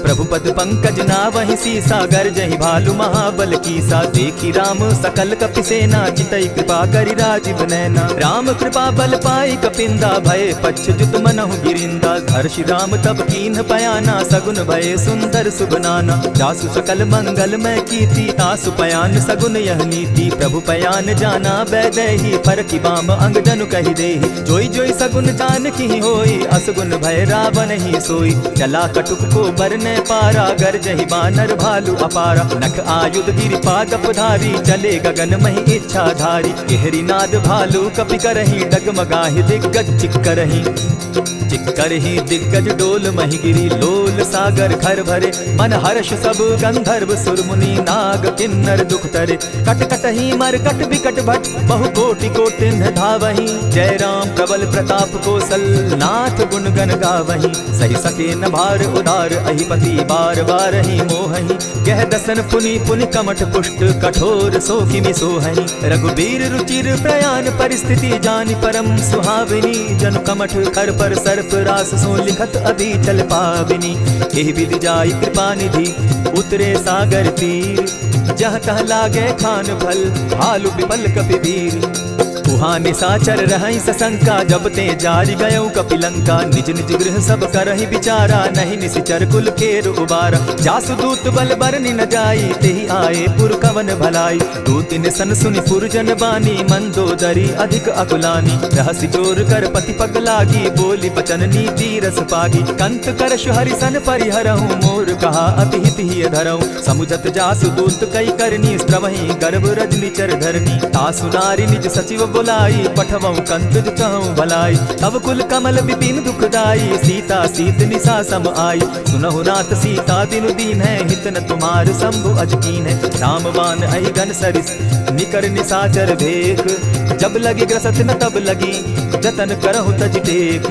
प्रभु पद पंकज नावहि सीसा, गर्जहि भालु महाबल कीसा। देखी राम सकल कपि सेना, चितई कृपा करि राजीव नैना। राम कृपा बल पाई कपिंदा, भय पच्छ जुत मनहु गिरिंदा। हर्षि राम तब कीन्ह पयाना, सगुन भय सुंदर शुभ नाना। जासु सकल मंगल मैं कीर्ति, तासु पयान सगुन यह नीति। प्रभु पयान जाना बैदेही, फरकि बाम अंग जनु कहि देहि। जोई जोई सगुन जान की होई, असगुन भय रावण ही सोई। चला कटुक को बरने पारा, गर्जहि बानर भालु अपारा। नख आयुध गिरि पादप धारी, चले गगन महि इच्छाधारी। केहरी नाद भालु कपि करहि, डगमगाहि दिग्गज चिक्करहि। चिक्करहि दिग्गज डोल महि गिरी, लोल सागर खर भरे। मन हर्ष सब गंधर्व सुर मुनि, नाग किन्नर दुख तरे। कट कटहि मरकट बिकट भट, बहु कोटि कोटिन्ह धावहि। जय राम प्रबल प्रताप कौशल, नाथ गुण गण गावहि। सही सके न भार उदार, अहिपति बार बार ही मोहहि। गह दसन पुनि पुनि कमठ पुष्ट, कठोर सो किमि सोहहि। रघुबीर रुचिर प्रयाण परिस्थिति, जानि परम सुहाविनी। जनु कमठ खर पर सर्प रास, सो लिखत अभी चल पाविनी। एहि विधि जाई कृपा निधि, उतरे सागर तीर। जह तह लागे खान फल, भालु विपल कपि वीर। उहाँ निशाचर रहै सशंका, जब ते जारि गयौ कपिलंका। निज निज गृह सब करहि विचारा, नहीं निशिचर कुल केर उबारा। जासु दूत बल बरनि न जाई, तेहि आए पुर कवन भलाई। दूतिन सन सुनि पुरजन बानी, मंदोदरी अधिक अकुलानी। रहसि जोर कर पति पग लागी, बोली बचन नीति रस पागी। कंत करश हरि सन परिहरहु, मोर कहा अति हित ही धरहु। समुझत जासु दूत कई करनी, स्त्रवहि गर्भ रजनी चर धरनी। तासु नारी निज सचिव बुलाई, पठवहु कंत कहूँ भलाई। तब कुल कमल विपिन दुखदाई, सीता सीत निशा सम आई। सुनहु नाथ सीता बिनु दीन है, हित न तुम्हार शंभु अजकीन है। रामबान अहि घन सरिस, निकर निशाचर भेख। जब लगी ग्रसत न तब लगी, जतन करहु तज टेक।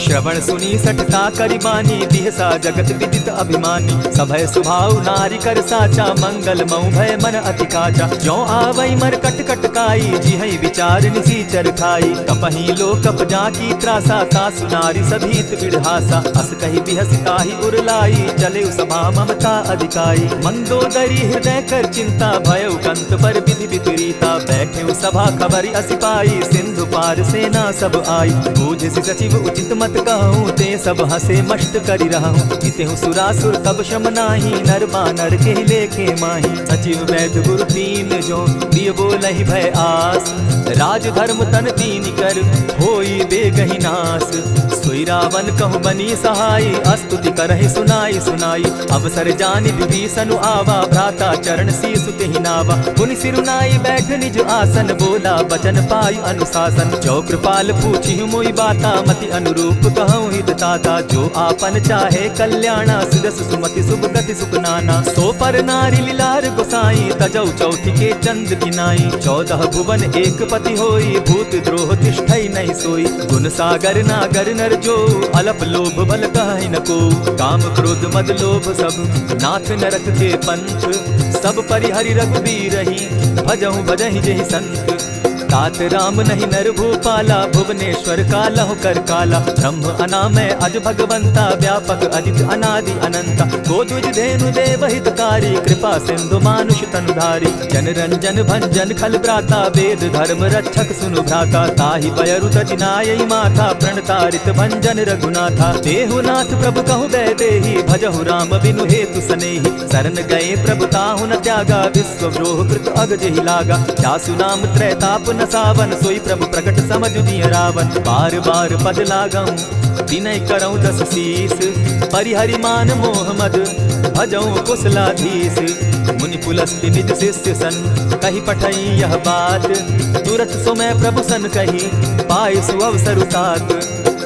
श्रवण सुनी सठता करि बानी, बिहसा जगत विदित अभिमानी। सभय सुभाव नारी कर साचा, मंगल मऊ भय मन अति काचा। जो आवै मर कट कट काई, जिहै विचार निसीचर खाई। कपहि लो कप जाकी त्रासा, तासु नारी सभीत बिढ़ासा। अस कहि बिहसिता ही उरलाई, चले सभा ममता अधिकाई। मंदोदरी हृदय कर चिंता, भयउ कंत पर विधि विपरीता। बैठे सभा खबर अस पाई, सिंधु पार सेना सब आई। बूझि सचिव उचित मत कहूँ, ते सब हसे मस्त करि रहूँ। इतेहु सुरासुर तब शम नाही, नर बानर के लेके माही। सचिव वैद्य गुरु तीन जो, प्रिय बोलहि भय आस। राज धर्म तन तीन कर, होई बेगहि नास। सोई रावण कहु बनी सहाय, स्तुति करहि सुनाई सुनाई। अवसर जानि विभीषण आवा, भ्राता चरण शीसु तेहि नावा। पुनि सिरुनाई बैठ निज आसन, बोला बचन पाई अनुशासन। जो कृपाल पूछि मोई बाता, मति अनुरूप कहूँ हित ताता। जो आपन चाहे कल्याणा, सुदस सुमति शुभ गति सुख नाना। सो पर नारी लीलार गोसाई, तजौ चौथि के चंद किनाई। 14 भुवन एक पति होई, भूत द्रोह तिष्ठै नहीं सोई। गुण सागर नागर नर जो, अलप लोभ बल कहि न को। काम क्रोध मद लोभ सब, नाथ नरक के पंथ। सब परिहरि रघुबीरहि, भजहु भजहि जेहि संत। तात राम नहीं नर भूपाला, भुवनेश्वर कालहु कर काला। ब्रह्म अनामय अज भगवंता, व्यापक अजित अनादि अनंता। गोद्विज धेनु देव हितकारी, कृपा सिंधु मानुष तनुधारी। जन रंजन भंजन खल भ्राता, वेद धर्म रक्षक सुनु भ्राता। ताहि बयरु तजिनायि माथा, प्रणतारित भंजन रघुनाथा। देहुनाथ प्रभु कहु बैदेही, भजहु राम बिनु हेतु सनेही। शरण गए प्रभु ताहु न त्यागा, विश्व द्रोह कृत अग जेहि लागा। जासु नाम त्रैताप न सावन, सोई प्रभु प्रकट समझ दिय रावण। बार बार पद लागऊं, विनय करऊं दस शीस। परिहरि मान मोह मद, भजऊं कुशलाधीश। मुनि पुलस्ति निज शिष्य सन, कहि पठई यह बात। तुरत सो मैं प्रभु सन कही, पाए सुअवसर तात।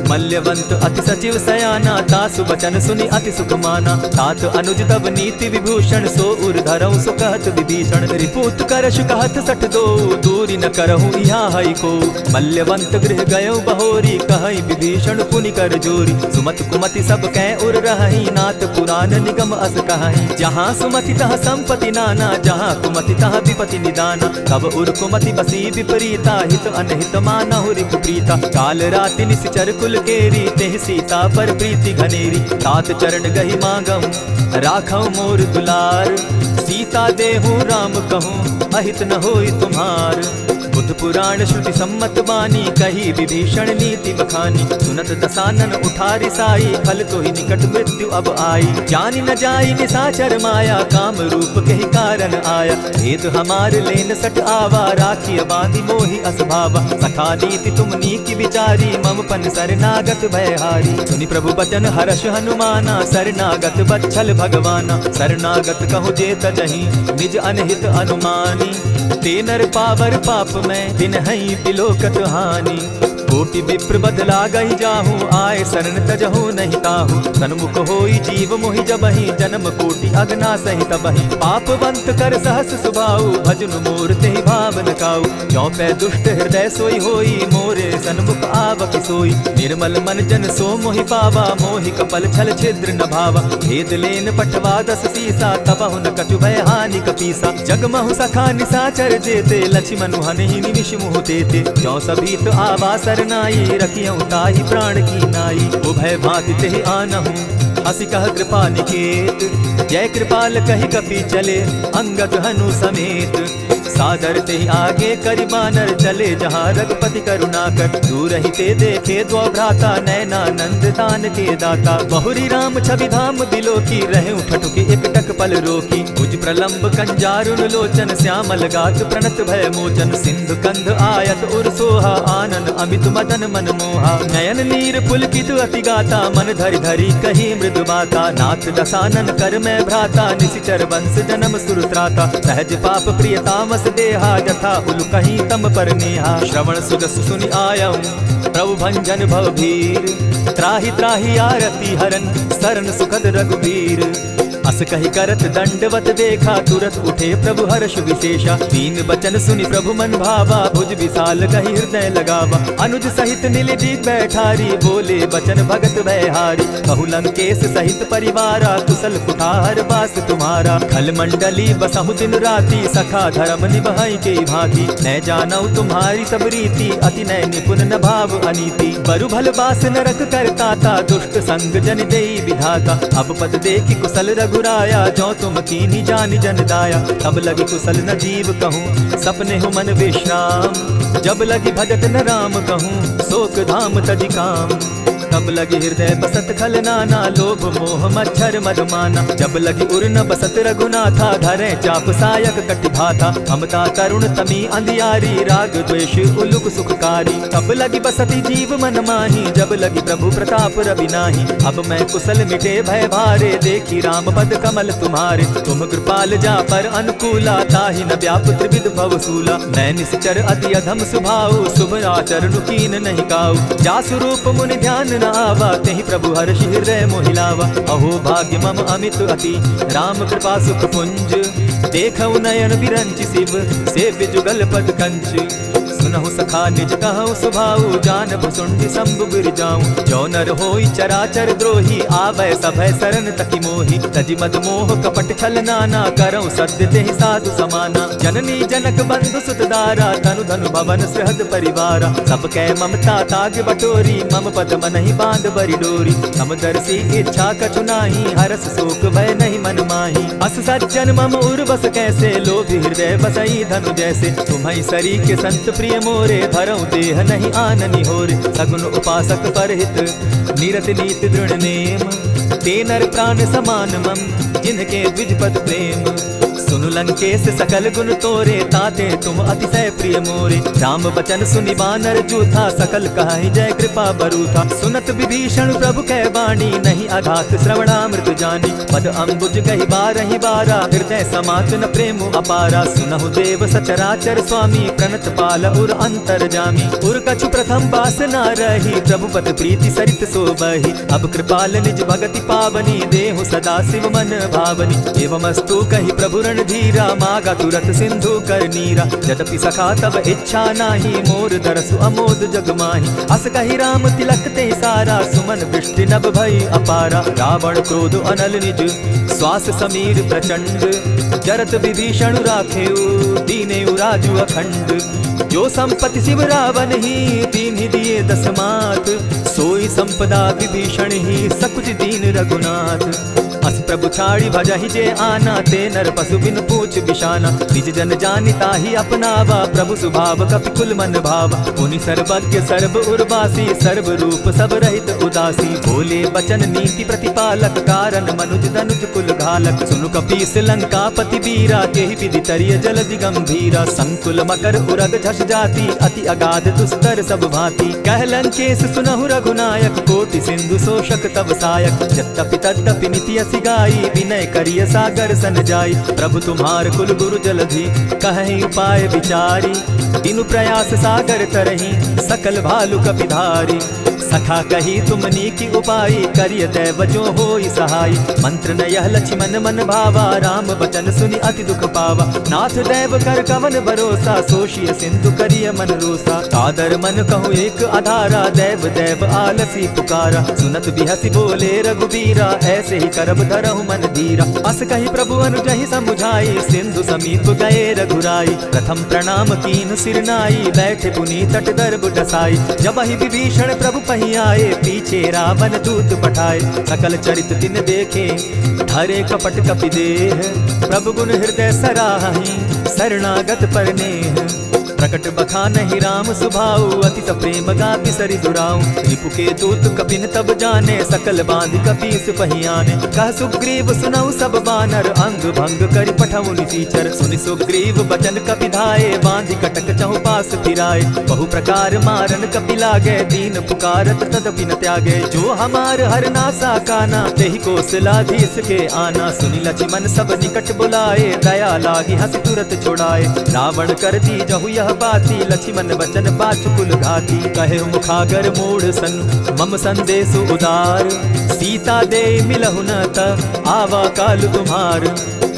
मल्यवंत अति सचिव सयाना, तासु बचन सुनि अति सुख माना। तात अनुज तब नीति विभूषण, सो उर धरऊं सो कहत विभीषण। रिपुत करश कहत सठ दो, दूरी न करहूँ यहाँ हई को। मल्यवंत गृह गयो बहोरी, कहई विभीषण पुनि कर जोरी। सुमत कुमति सब कै उर रहई, नाथ पुराण निगम अस कहई। जहाँ सुमति तह संपति नाना, जहाँ कुमति तह विपति निदाना। तब उर कुमति बसी विपरीता, हित अनहित मानहु रिपु प्रीता। काल राति निशिचर कुल कुल केरी, तेह सीता पर प्रीति घनेरी। तात चरण गही मांगम, राखौ मोर दुलार। सीता देहु राम कहूँ, अहित न होई तुम्हार। बुद्ध पुराण श्रुति सम्मत बानी, कही विभीषण नीति बखानी। सुनत दसानन उठारी साई, फल तो ही निकट मृत्यु अब आई। जानी न जाई निशाचर माया, काम रूप के ही कारण आया। भेद हमार लेन सट आवा, राखी बांधी मोहि असभावा। सखा नीति तुम नीति विचारी, मम पन शरणागत भयहारी। सुनि प्रभु बचन हर्ष हनुमाना, शरणागत बच्छल भगवाना। शरणागत कहु जे तजहि, निज अनहित अनुमानी। ते नर पावर पाप में, दिन हई बिलोकत हानि। कोटि विप्र बदला गही जाहू, आए शरण तजहू नहीं ताहू। सन्मुख होई जीव मोहि जबहि, जन्म कोटि अगना सही तबहि। पापवंत कर सहस सुभाऊ, भजनु मोर तेहि भावन काऊ। जो पै दुष्ट हृदय सोई होई, मोरे सन्मुख आवक सोई। निर्मल मन जन सो मोहि पावा, मोहि कपल छल छिद्र न भावा। भेद लेन पटवा दस सीसा, तबहु न कछु भय हानि कपीसा। जगमहु सखा निशाचर जेते, लक्ष्मण हनहि निमिष मुह तेते। जो सभीत आवा सरनाई, रखियौ ताहि प्राण की नाई। उभय भांति तेहि आनहु, हसी कह कृपा निकेत। जय कृपाल कहि कपि चले, अंगद हनु समेत। सादर ते आगे करि बानर, चले जहाँ रघुपति करुणा कर। दूर ही ते देखे दो भ्राता, नैनानंद दान के दाता। बहुरी राम छवि धाम बिलोकी, रहे ठठुके एक टक पल रोकी। भुज प्रलंब कंजारुन लोचन, श्यामल गात प्रणत भय मोचन। सिंधु कंध आयत उर सोहा, आनन अमित मदन मन मोहा। नयन नीर पुलकित अति गाता, मन धरि धरि कही मृदु बाता। नाथ दसानन कर मैं भ्राता, निशिचर वंश जन्म सुरत्राता। सहज पाप प्रिय तामस देहा, जथा उल कहीं तम पर नेहा। श्रवण सुजस सुनि आयऊ, प्रभु भंजन भवभीर। त्राहि त्राहि आरती हरन, शरण सुखद रघुवीर। अस कही करत दंडवत देखा, तुरत उठे प्रभु हर्ष विशेषा। तीन बचन सुनि प्रभु मन भावा, भुज विशाल कही हृदय लगावा। अनुज सहित नीलि बैठारी, बोले बचन भगत भयहारी। कहु लंकेश सहित परिवारा, कुशल कुठार बास तुम्हारा। खल मंडली बसहु दिन राति, सखा धर्म निभाई के भांति। न जानऊ तुम्हारी सब रीति, अति नय निपुण न भाव अनीति। बरु भल बास नरक करताता, दुष्ट संग जन देई विधाता। अब पद देखि कुशल रघुराया, जो तुम कीनी जानि जन दाया। तब लगी कुशल न जीव कहूँ, सपने हो मन विश्राम। जब लगी भजत न राम कहूँ, शोक धाम तजि काम। तब लगी हृदय बसत खल नाना, लोभ मोह मच्छर मदमाना। जब लगी उर न बसत रघुनाथा, धरे चाप सायक कटि भाथा। ममता तरुण तमी अंधियारी, राग द्वेष उलुक सुखकारी। तब लगी बसती जीव मन माही, जब लगी प्रभु प्रताप रवि नाही। अब मैं कुशल मिटे भय भारे, देखी राम पद कमल तुम्हारे। तुम कृपाल जा पर अनुकूला, ताहि न व्याप त्रिविध भवसूला। मैं निश्चर अति अधम स्वभाव, शुभ आचरण कीन नहीं काऊ। जासु रूप मुनि ध्यान न आवा, तेहि प्रभु हर्ष हृदय मोहिलावा। अहो भाग्य मम अमित अति, राम कृपा सुख पुंज। देखऊ नयन बिरंच शिव, सेव्य जुगल पद कंच। सुनहु सखा निज कहु सुभाऊ, जान भुसुंडि शंभु गिर जाऊं। जो नर होई चराचर द्रोही, आवे सभय शरण तकी मोहि। तजि मद मोह कपट छल नाना, करऊं सत्य तेहि साधु समाना। जननी जनक बंधु सुत दारा, तनु धनु भवन सहद परिवारा। सब कै ममता ताग बटोरी, मम पद मनहि बांध बरि डोरी। समदर्शी इच्छा कछु नाही, हरस शोक भय नहीं मन माही। अस सज्जन मम उर्वस कैसे, लोभी हृदय बसई धनु जैसे। तुम्हि सरी के संत प्रिय मोरे, धरऊं देह नहीं आननि होरे। सगुन उपासक परहित, निरत नीति दृढ़ नेम। ते नर प्राण समान मम, जिनके द्विजपद प्रेम। सुनु लंकेश सकल गुण तोरे, ताते तुम अतिशय प्रिय मोरे। राम बचन सुनि बानर जूथा, सकल कहाहि जय कृपा बरूथा। सुनत विभीषण प्रभु कै बाणी, नहीं अघात श्रवणामृत जानी। पद अम्बुज गहि बारहि बारा, हृदय समात न प्रेम अपारा। सुनहु देव सचराचर स्वामी, प्रणत पाल उर अंतर जामी। उर कछु प्रथम बास न रही, प्रभु पद प्रीति सरित सोबहि। अब कृपाल निज भगति पावनी, देहु सदा शिव मन भावनी। एवमस्तु कहि प्रभु धीरा, मागा तुरत सिंधु कर नीरा। यद्यपि सखा तब इच्छा नाही, मोर दरसु अमोद जग माही। अस कहि राम तिलक ते सारा, सुमन वृष्टि नभ भई अपारा। रावण क्रोध अनल निज, श्वास समीर प्रचंड। जरत विभीषण राखेउ, दीनेउ राजु अखंड। जो संपत्ति शिव रावण ही, दीन्हि दिए दस मात। सोई होई संपदा विभीषण ही सकुच दीन रघुनाथ। अस प्रभु छाड़ी भजहि जे आना, ते नर पशु बिन पूछ बिशाना। निज जन जानिता ही अपनावा, प्रभु स्वभाव कपि कुल मन भावा। मुनि सर्वज्ञ सर्व उर्वासी, सर्व रूप सब रहित उदासी। बोले बचन नीति प्रतिपालक, कारण मनुज धनुज कुल घालक। सुनु कपीस लंकापति वीरा, केहि विधि तरिय जलधि गंभीरा। संकुल मकर उरग झष जाति, अति अगाध दुस्तर सब भांति। कह लंकेश सुनहु रघुनायक, कोटि सिंधु शोषक तब सायक। यद्यपि तद्यपि निति असि गाई, विनय करिय सागर सन जाई। प्रभु तुम्हार कुल गुरु जलधि, कहि उपाय विचारी। तीनु प्रयास सागर तरही, सकल भालु कपिधारी। सखा कही तुमनी की उपाय, करिय दैव जो होई सहाय। मंत्र न यह लक्ष्मण मन भावा, राम बचन सुनि अति दुख पावा। नाथ दैव कर कवन भरोसा, सोशिय सिंधु करिय मन रोसा। सादर मन कहूँ एक आधारा, दैव दैव आलसी पुकारा। सुनत बिहसी बोले रघुबीरा, ऐसे ही करब धरहु मन धीरा। अस कही प्रभु अनुजहि समुझाई, सिंधु समीप गए रघुराई। प्रथम प्रणाम कीन सिर नाई, बैठे पुनि तट दर्भ डसाई। जब ही विभीषण प्रभु पही आए, पीछे रावण दूत पठाए। सकल चरित तिन देखे, धरे कपट कपि देह। प्रभु गुण हृदय सराहि, शरणागत पर नेह। प्रकट बखानहि राम सुभाऊ, अति प्रेम गा बिसरि दुराऊ। रिपु के दूत कपिन तब जाने, सकल बांधि कपीस पहियाने। कह सुग्रीव सुनऊ सब बानर, अंग भंग करि पठऊ निसीचर। सुनि सुग्रीव बचन कपि धाये, बांधि कटक चहु पास फिराए। बहु प्रकार मारन कपि लागे, दीन पुकारत तदपि न त्यागे। जो हमार हर नासा काना, तेहि कौशलाधीश के आना। सुनि लक्ष्मण सब निकट बुलाए, दया लागी हंस तुरत छोड़ाए। रावण कर दी जहु यह बाती, लक्ष्मण वचन बाचुकुल घाती। कहे मुखागर मूढ़ सन, मम संदेश उदार। सीता दे मिलहु न त, आवा काल तुम्हार।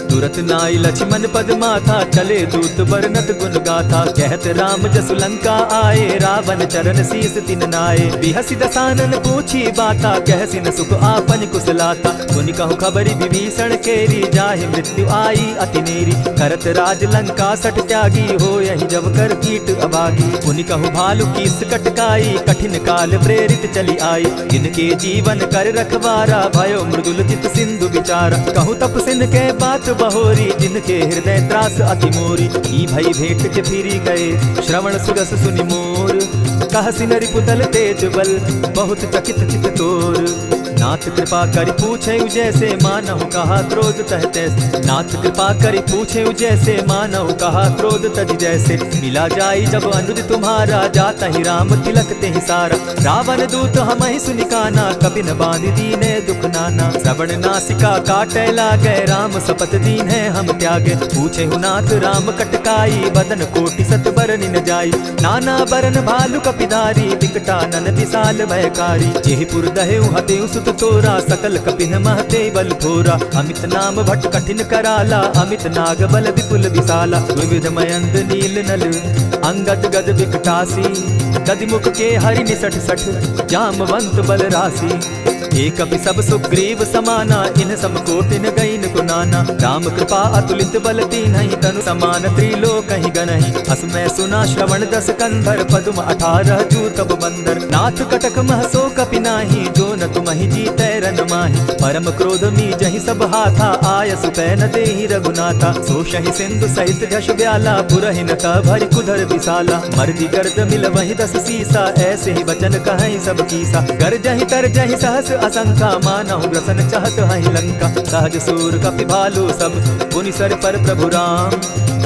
तुरत नाई लक्ष्मण पद माथा, चले दूत बरनत गुण गाथा। कहत राम जसु लंका आए, रावण चरण शीस तिन नाए। बिहसि दसानन पूछी बाता, कहसि न सुख आपन कुशलाता। सुनि कहु खबरि विभीषण केरी, जाहि मृत्यु आई अति नेरी। करत राज लंका सठ त्यागी, हो यही जब कर कीट अभागी। पुनि कहु भालु कीस कटकाई, कठिन काल प्रेरित चली आई। जिनके जीवन कर रखवारा, भयो मृदुल चित सिंधु विचारा। कहु तप सिन के बात बहोरी, जिनके हृदय त्रास अति मोरी। ई भई भेंट के फिरी गए, श्रवण सुरस सुनि मोर। कहसि नरि पुतल तेज बल, बहुत चकित चित तोर। नाथ कृपा करि पूछे जैसे, मानहु कहा क्रोध तह तैसे। नाथ कृपा करि पूछे जैसे, मानहु कहा क्रोध तज जैसे। मिला जाई जब अनुज तुम्हारा, जाता ही राम तिलक ते सारा। रावण दूत हमहि सुनि काना, कपि न बांधि दीने दुख नाना। श्रवण नासिका काटे लागे, राम सपत दीन है हम त्यागे। पूछे नाथ राम कटकाई, बदन कोटि सत बरनि न जाई। नाना बरन भालु कपिधारी, विकटानन विशाल भयकारी। जेहिपुर दहेउ हतेउ सुत तोरा, सकल कपिन महते बल थोरा। अमित नाम भट्ट कठिन कराला, अमित नाग बल विपुल विशाला। विविध मयंद नील नल, अंगद गद विकटासी। गदिमुख के हरि निसठ सठ, जामवंत बल राशि। एक कपि सब सुग्रीव समाना, इन सम कोटिन गईन गुनाना। राम कृपा अतुलित बल तीन्हि, तनु समान त्रिलोक ही गनहि। अस मैं सुना श्रवण दस कंधर, पदुम 18 जूतब बंदर। नाथ कटक महसो कपि नाही, जो न तुमहि जीतै रन माहि। परम क्रोध मी जहि सब हाथा, आयसु पै न देहि रघुनाथा। सोषहि सिंधु सहित झष ब्याला, पुरहि न त भरि कुधर विशाला। मर्दि गर्द मिल वहि 10 सीसा, ऐसे ही वचन कहहि सब कीसा। गरजहि तरजहि सहस असंख्या, मानहु ग्रसन चाहत हहि लंका। सहज सूर कपि भालु सब, पुनि सर पर प्रभु राम।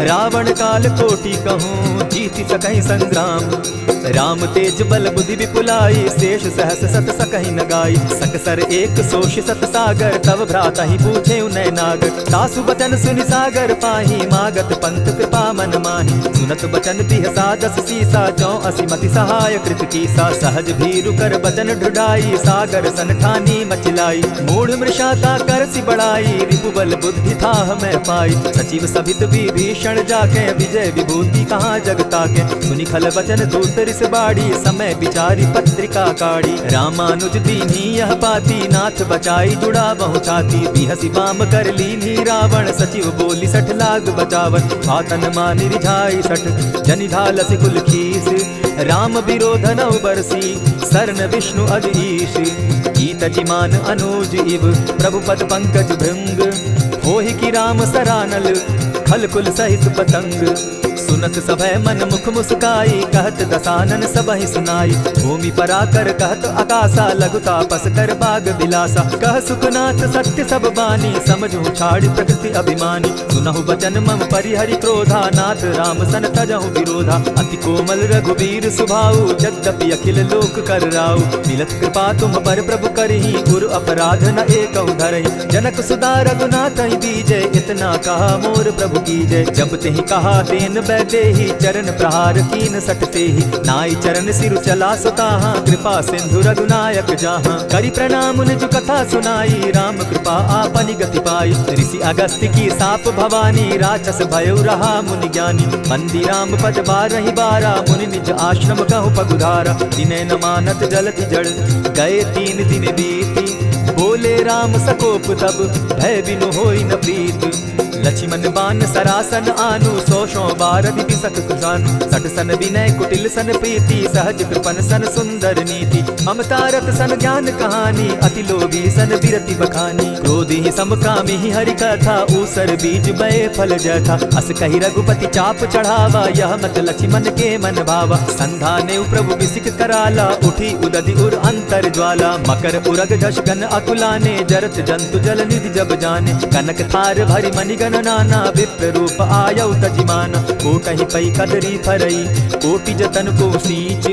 रावण काल कोटि कहूँ, जीति सकहि संग्राम। राम तेज बल बुद्धि विपुलाई, शेष सहस सत सकहि न गाई। सकसर एक सोष सत सागर, तब भ्राता ही पूछे उनय नागर। सासु बचन सुनि सागर पाही, मागत पंथ कृपा मन माही। सुनत बचन बिहसा 10 सीसा, जौ असिमति सहाय कृत कीसा। सहज भीरु कर बचन ढुढ़ाई, सागर सन ठानी मचिलाई। मूढ़ मृषाता कर सि बढ़ाई, रिपु बल बुद्धि थाह मैं पाई। सचिव सभित विभीषण जाके, विजय विभूति कहाँ जगता के। सुनि खल बचन दूत रिस बाड़ी, समय विचारी पत्रिका काढ़ी। रामानुज दीन्ही यह पाती, नाथ बचाई जुड़ा बहु छाती। बिहसी बाम कर लीनी रावण, सचिव बोली 60 लाख बचावन। आतन मानि रिझाई 60, जनि ढालसि कुल खीस। राम विरोध नौ बरसी शरण विष्णु अधीश। कीत जिमान अनुज इव प्रभु पद पंकज भृंग। होहि की राम सरानल खल कुल सहित पतंग। सुनत सभय मन मुख मुस्काई कहत दसानन सबहि सुनाई। भूमि पराकर कहत आकाशा लघु तापस कर बाग बिलासा। कह सुखनाथ सत्य सब बानी समझू छाड़ प्रकृति अभिमानी। सुनहु बचन मम परिहरि क्रोधा नाथ राम सन तजहु विरोधा। अति कोमल रघुवीर सुभाऊ जगदपि अखिल लोक कर राउ। मिलत कृपा तुम पर प्रभु करही गुरु अपराध न एकहु धरहि। जनक सुदा रघुनाथ दीजय इतना कहा मोर प्रभु कीजय। जब तेहि कहा तेन देहि चरण प्रहार कीन सटते ही। नाई चरण सिरु चला सुताहा कृपा सिंधु रघुनायक जहाँ। करि प्रणाम निज कथा सुनाई राम कृपा आपनि गति पाई। ऋषि अगस्त्य की साप भवानी राक्षस भयो रहा मुनि ज्ञानी। बंदी राम पद बारहि बारा मुनि निज आश्रम कहु पगुधारा। दिनै न मानत जलति जड़ गए 3 दिन बीती। बोले राम सकोप तब भय बिनु होई न प्रीत। लक्ष्मण बान सरासन आनु 100 बार दिति सत कुसान। सठ सन विनय कुटिल सन प्रीति सहज कृपन सन सुंदर नीति। ममता रत सन ज्ञान कहानी अति लोभी सन बिरति बखानी। क्रोधी समकामी हरि कथा ऊसर बीज बय फल जथा। अस कहि रघुपति चाप चढ़ावा यह मत लक्ष्मण के मन भावा। संधाने प्रभु बिसिक कराला उठी उदधि उर अंतर ज्वाला। मकर उरग झष गन अकुलाने जरत जंतु जल निधि जब जाने। कनक थार भरि मणिगण नाना विप्र रूप आयौ तजिमाना। कोटहि पै कदरी फरई कोटि जतन को सींच।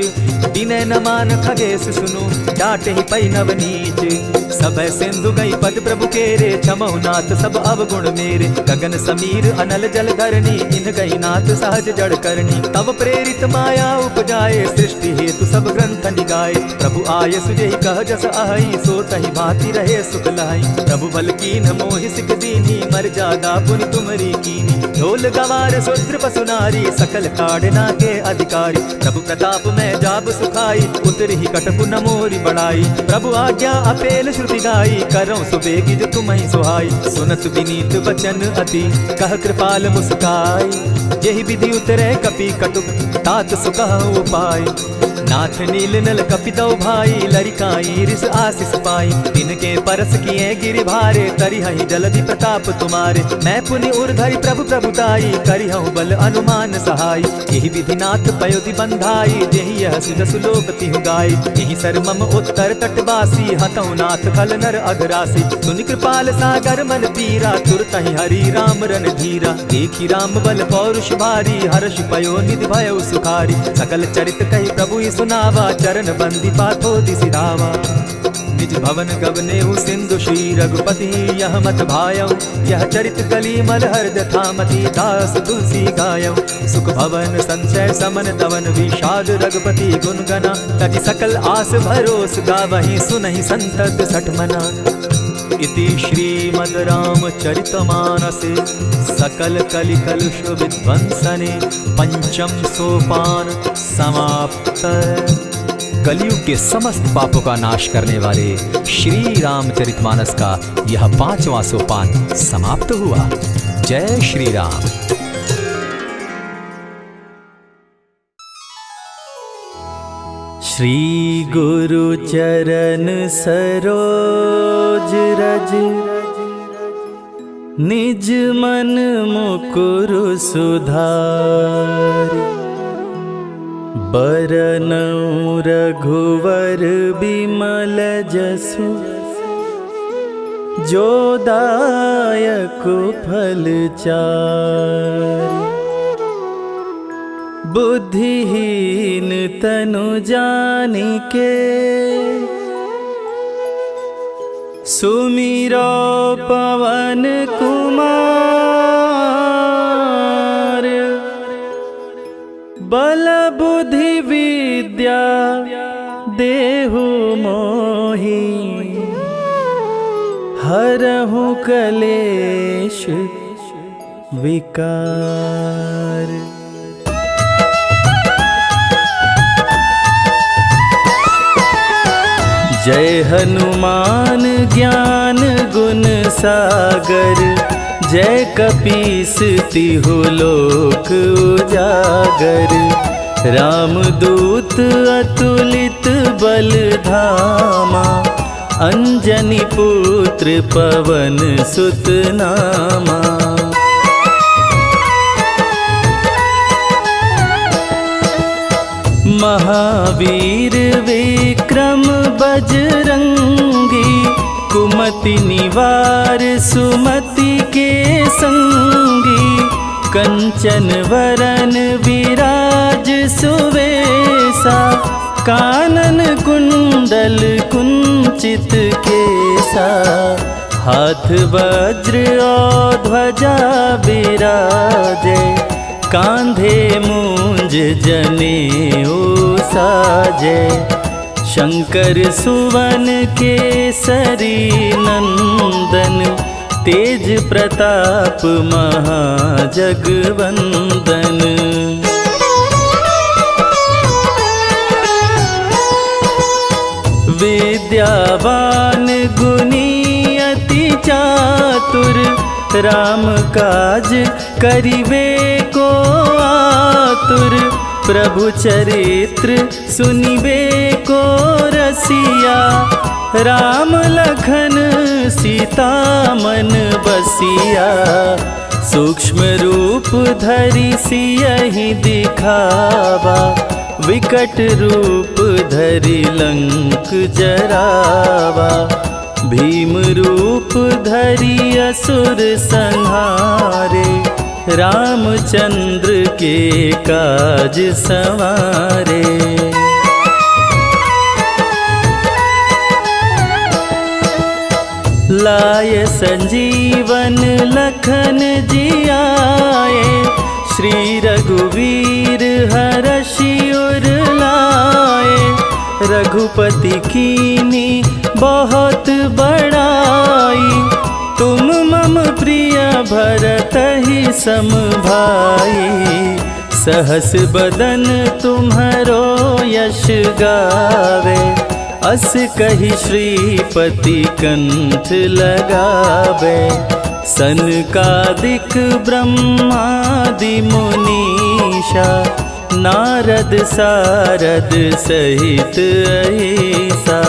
दिनै न मान खगेश सुनु डाटहि पै नवनीच। सब सिंधु गई पद प्रभु केरे क्षमहु नाथ सब अवगुण मेरे। गगन समीर अनल जल धरणी इन गई नाथ सहज जड़ करणी। तब प्रेरित माया उपजाए सृष्टि हेतु सब ग्रंथ निगाए। प्रभु आय सुजेहि कह जस अहि सो तहि भांति रहे सुख लहाई। प्रभु बल कीन मोहि सिख दीनी मर्यादा पुनि तुमरी कीनी। ढोल गवार शूद्र पशु नारी सकल ताड़ना के अधिकारी। प्रभु प्रताप में जाब सुखाई उतरि ही कटकु न मोरी बढ़ाई। प्रभु आज्ञा अपेल श्रुति गाई करऊं सुबेगी जो तुम्हि सुहाई। सुनत विनीत वचन अति कह कृपाल मुस्काई। यही विधि उतरे कपि कटुक तात सुकहु उपाय। नाथ नील नल कपितौ भाई लरिकाई रिस आशीष पाई। तिनके परस किए गिरि भारे तरिहहि जलधि प्रताप तुम्हारे। मैं पुनि उर्धरि प्रभु प्रभुताई करिहु बल अनुमान सहाय। यही विधि नाथ पयोधि बंधाई जेहि यह सुजसु लोक तिहु गाई। यही सर मम उत्तर तटवासी हतहु नाथ खल नर अघरासी। सुनि कृपाल सागर मन पीरा तुरतहि हरि राम रन धीरा। देखी राम बल पौरुष भारी हर्ष पयो निधि भयउ सुखारी। सकल चरित कहि प्रभु सुनावा चरण बंदी पाथो दिसि धावा। निज भवन गवनेहु सिंधु श्री रघुपति यह मत भायौ। यह चरित कली मल हर्द थामति दास तुलसी गायौ। सुख भवन संचय समन दवन विषाद रघुपति गुण गना। तजि सकल आस भरोस गावहि सुनहि संतत सठ मना। इति श्रीमद् रामचरितमानसे सकल कलि कलुष विध्वंसने पंचम सोपान समाप्त। कलयुग के समस्त पापों का नाश करने वाले श्री रामचरितमानस का यह 5वां सोपान समाप्त हुआ। जय श्री राम। श्री गुरु चरण सरोज रज निज मन मुकुरु सुधारि। बरनउँ रघुवर बिमल जसु जो दायक फल चारि। बुद्धिहीन तनु जानिके सुमिरो पवन कुमार। बल बुद्धि विद्या देहु मोहि हरहु कलेश विकार। जय हनुमान ज्ञान गुण सागर। जय कपीस तिहु लोक उजागर। रामदूत अतुलित बल धामा, अंजनी पुत्र पवन सुत नामा। महावीर विक्रम बजरंगी, कुमति निवार सुमति के संगी। कंचन वरन विराज सुवेसा, कानन कुंडल कुंचित केसा। हाथ वज्र और ध्वजा बिराजे, कांधे मूंज जनेऊ साजे। शंकर सुवन केसरी नंदन, तेज प्रताप महाजगवंदन। विद्यावान गुणी अति चातुर, राम काज करिबे को आतुर। प्रभु चरित्र सुनिबे को रसिया, राम लखन सीता मन बसिया। सूक्ष्म रूप धरि सियहि दिखावा, विकट रूप धरि लंक जरावा। भीम रूप धरि असुर संहारे, रामचंद्र के काज संवारे। लाय संजीवन लखन जियाए, श्री रघुवीर हरषि उर लाए। रघुपति कीनी बहुत बड़ाई, तुम मम प्रिय भरतहि सम भाई। सहस बदन तुम्हरो यश गावे, अस कहि श्रीपति कंठ लगावे। सनकादिक ब्रह्मादि मुनीषा, नारद सारद सहित अहिसा।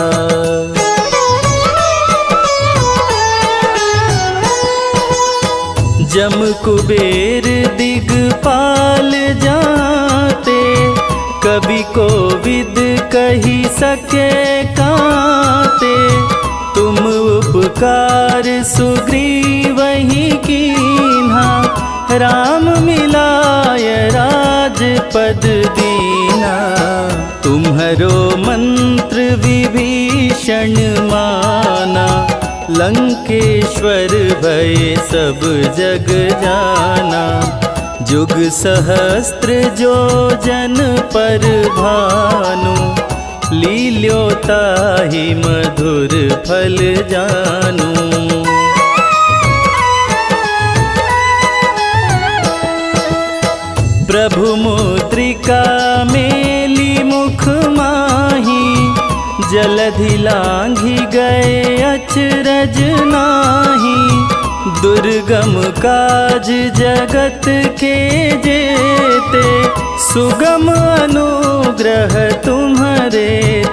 जम कुबेर दिगपाल जाते, कवि कोविद कही सके काते। तुम उपकार सुग्रीवहि कीन्हा, राम मिलाय राजपद दीना। तुम्हरो मंत्र विभीषण माना, लंकेश्वर भय सब जग जाना। जुग सहस्त्र जो जन पर भानु, लील्योताहि मधुर फल जानू। प्रभु मुद्रिका मेली मुख माही, जलधि लांघि गए अचरज नाही। दुर्गम काज जगत के जेते, सुगम अनुग्रह तुम्हारे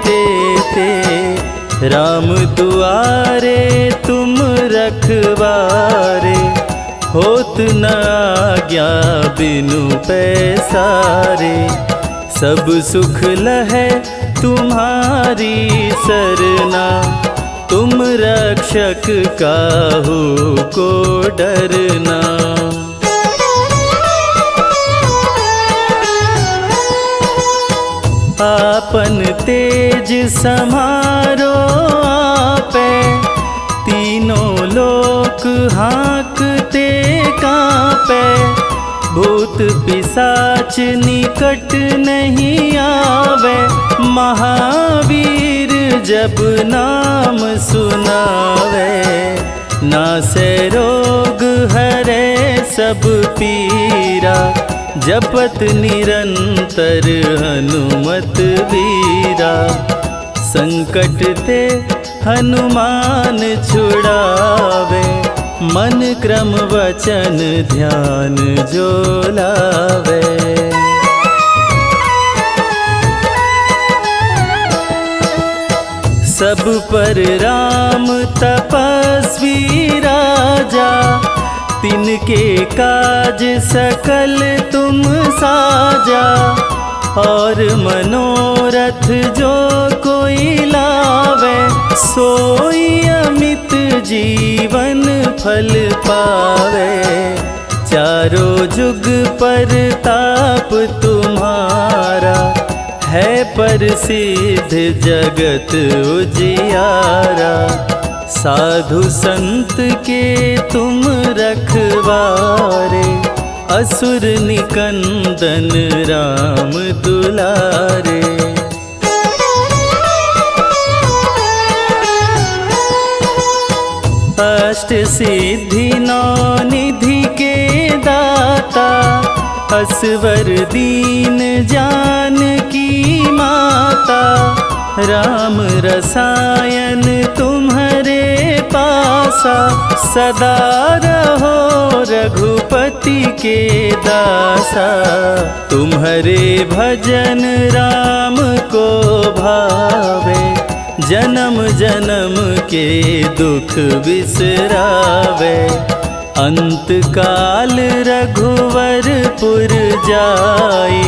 तेते। राम दुआरे तुम रखवारे, होत न आज्ञा बिनु पैसारे। सब सुख लहै तुम्हारी सरना, तुम रक्षक काहू को डरना। आपन तेज समारो आपे, तीनों लोक हाँकते कांपे। भूत पिशाच निकट नहीं आवे, महावीर जब नाम सुनावे। नासे रोग हरे सब पीरा, जपत निरंतर हनुमत वीरा। संकट ते हनुमान छुड़ावे, मन क्रम वचन ध्यान जो लावे। सब पर राम तपस्वी राजा, तिनके काज सकल तुम साजा। और मनोरथ जो कोई लावे, सोई अमित जीवन फल पावे। चारों जुग पर ताप तुम्हारा, है प्रसिद्ध जगत उजियारा। साधु संत के तुम रखवारे, असुर निकंदन राम दुलारे। अष्ट सिद्धि नौ निधि के दाता, असवर दीन जानकी माता। राम रसायन तुम्हारे पासा, सदा रहो रघुपति के दासा। तुम्हारे भजन राम को भावे, जन्म जन्म के दुख बिसरावे। अंत काल रघुवरपुर जाई,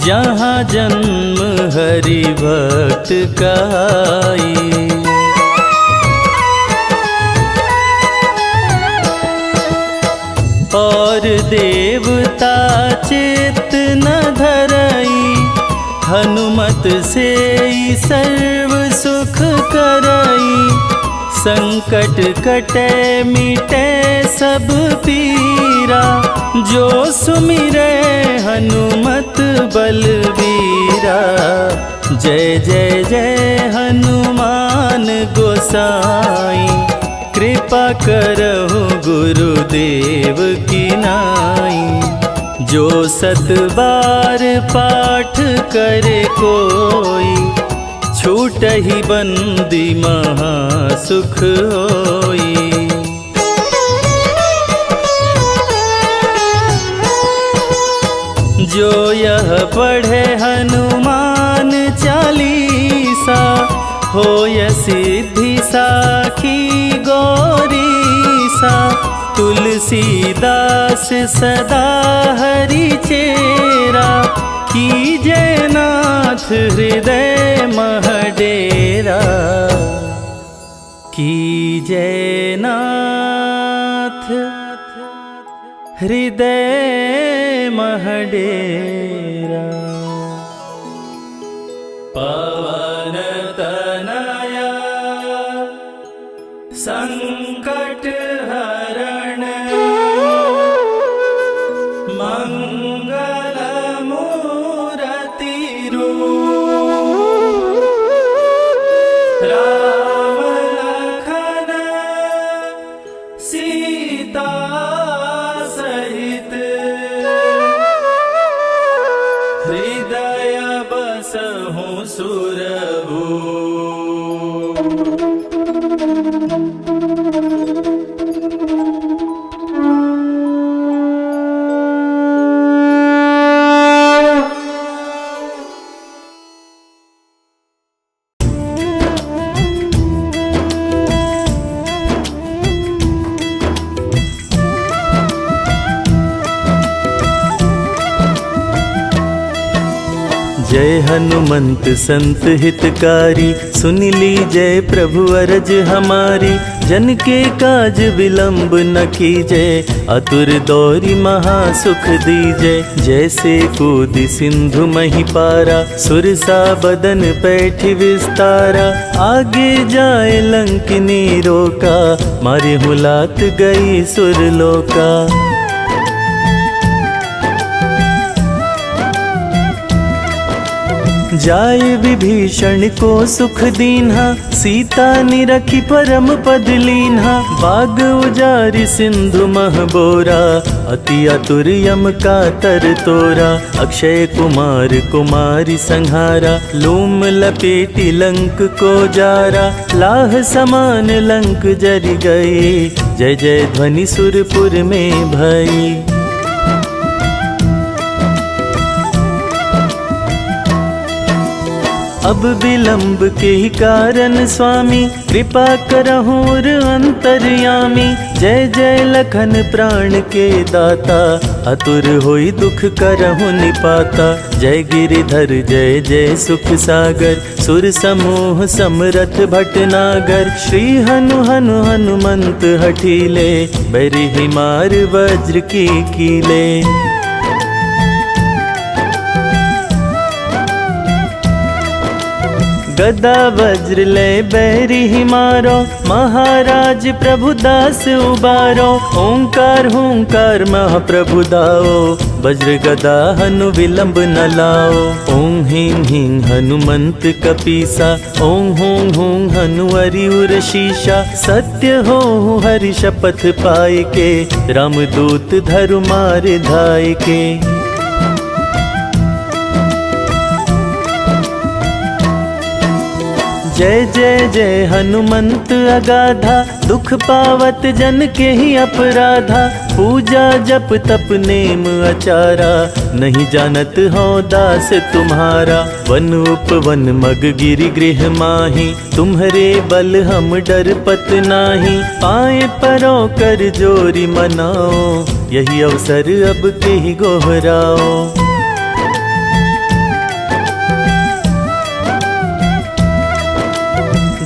जहाँ जन्म हरि भक्त काई। और देवता चित्त न धरई, हनुमत से सर्व सुख करई। संकट कटे मिटे सब पीरा, जो सुमिरे हनुमत बलबीरा। जय जय जय हनुमान गोसाई, कृपा करहु गुरुदेव की नाई। जो सत बार पाठ करे कोई, छूटहि बंदी महा सुख होई। जो यह पढ़े हनुमान चालीसा, होय सिद्धि साखी गौरीसा। तुलसीदास सदा हरि चेरा, कीजय नाथ हृदय मह डेरा। कीजय नाथ हृदय मह डेरा। पवन तनया संकट हरण, मंगल मूरति रूप। राम लखन सीता सहित, हृदय बसहु सुरभूप। जय हनुमंत संत हितकारी, सुन लीजय प्रभु अरज हमारी। जन के काज विलंब न कीजय, आतुर दौरी महासुख दीजय। जैसे कूदि सिंधु मही पारा, सुरसा बदन पैठ विस्तारा। आगे जाए लंकिनी रोका, मारे हुलात गई सुरलोका। जाय विभीषण को सुख दीन्हा, सीता निरखी परम पद लीन्हा। बाग उजारि सिंधु मह बोरा, अति आतुर यम का तर तोरा। अक्षय कुमार कुमारी संहारा, लूम लपेटी लंक को जारा। लाह समान लंक जरि गई, जय जय ध्वनि सुरपुर में भई। अब विलंब के ही कारण स्वामी कृपा करहूँ अंतर्यामी। जय जय लखन प्राण के दाता अतुर होई दुख करहूँ निपाता। जय गिरिधर जय जय सुख सागर सुर समूह समरथ भटनागर। श्री हनु हनु हनुमंत हठीले बैरी हिमार वज्र की कीले। गदा वज्र ले बैरी हिमारो महाराज प्रभु दास उबारो। ओंकार हुंकार महाप्रभु दाओ वज्र गदा हनु विलंब न लाओ। ओं ह्रीं ह्रीं हनुमंत कपीसा ओं हूं हूं हनु अरिउर शीशा। सत्य हो हरि शपथ पाए के रामदूत धरु मार धाय के। जय जय जय हनुमंत अगाधा दुख पावत जन के ही अपराधा। पूजा जप तप नेम अचारा नहीं जानत हो दास तुम्हारा। वन उपवन मग गिरि गृह माही तुम्हारे बल हम डर पत नाही। पाए परो कर जोरी मनाओ यही अवसर अब के ही गोहराओ।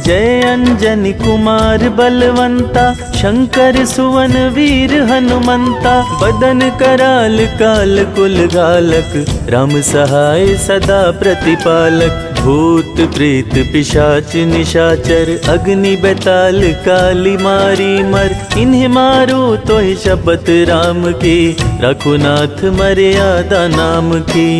जय अंजनी कुमार बलवंता शंकर सुवन वीर हनुमंता। बदन कराल काल कुल घालक राम सहाय सदा प्रतिपालक। भूत प्रेत पिशाच निशाचर अग्नि बैताल काली मारी मर। इन्हें मारो तो ही शपथ राम की रघुनाथ मर्यादा नाम की।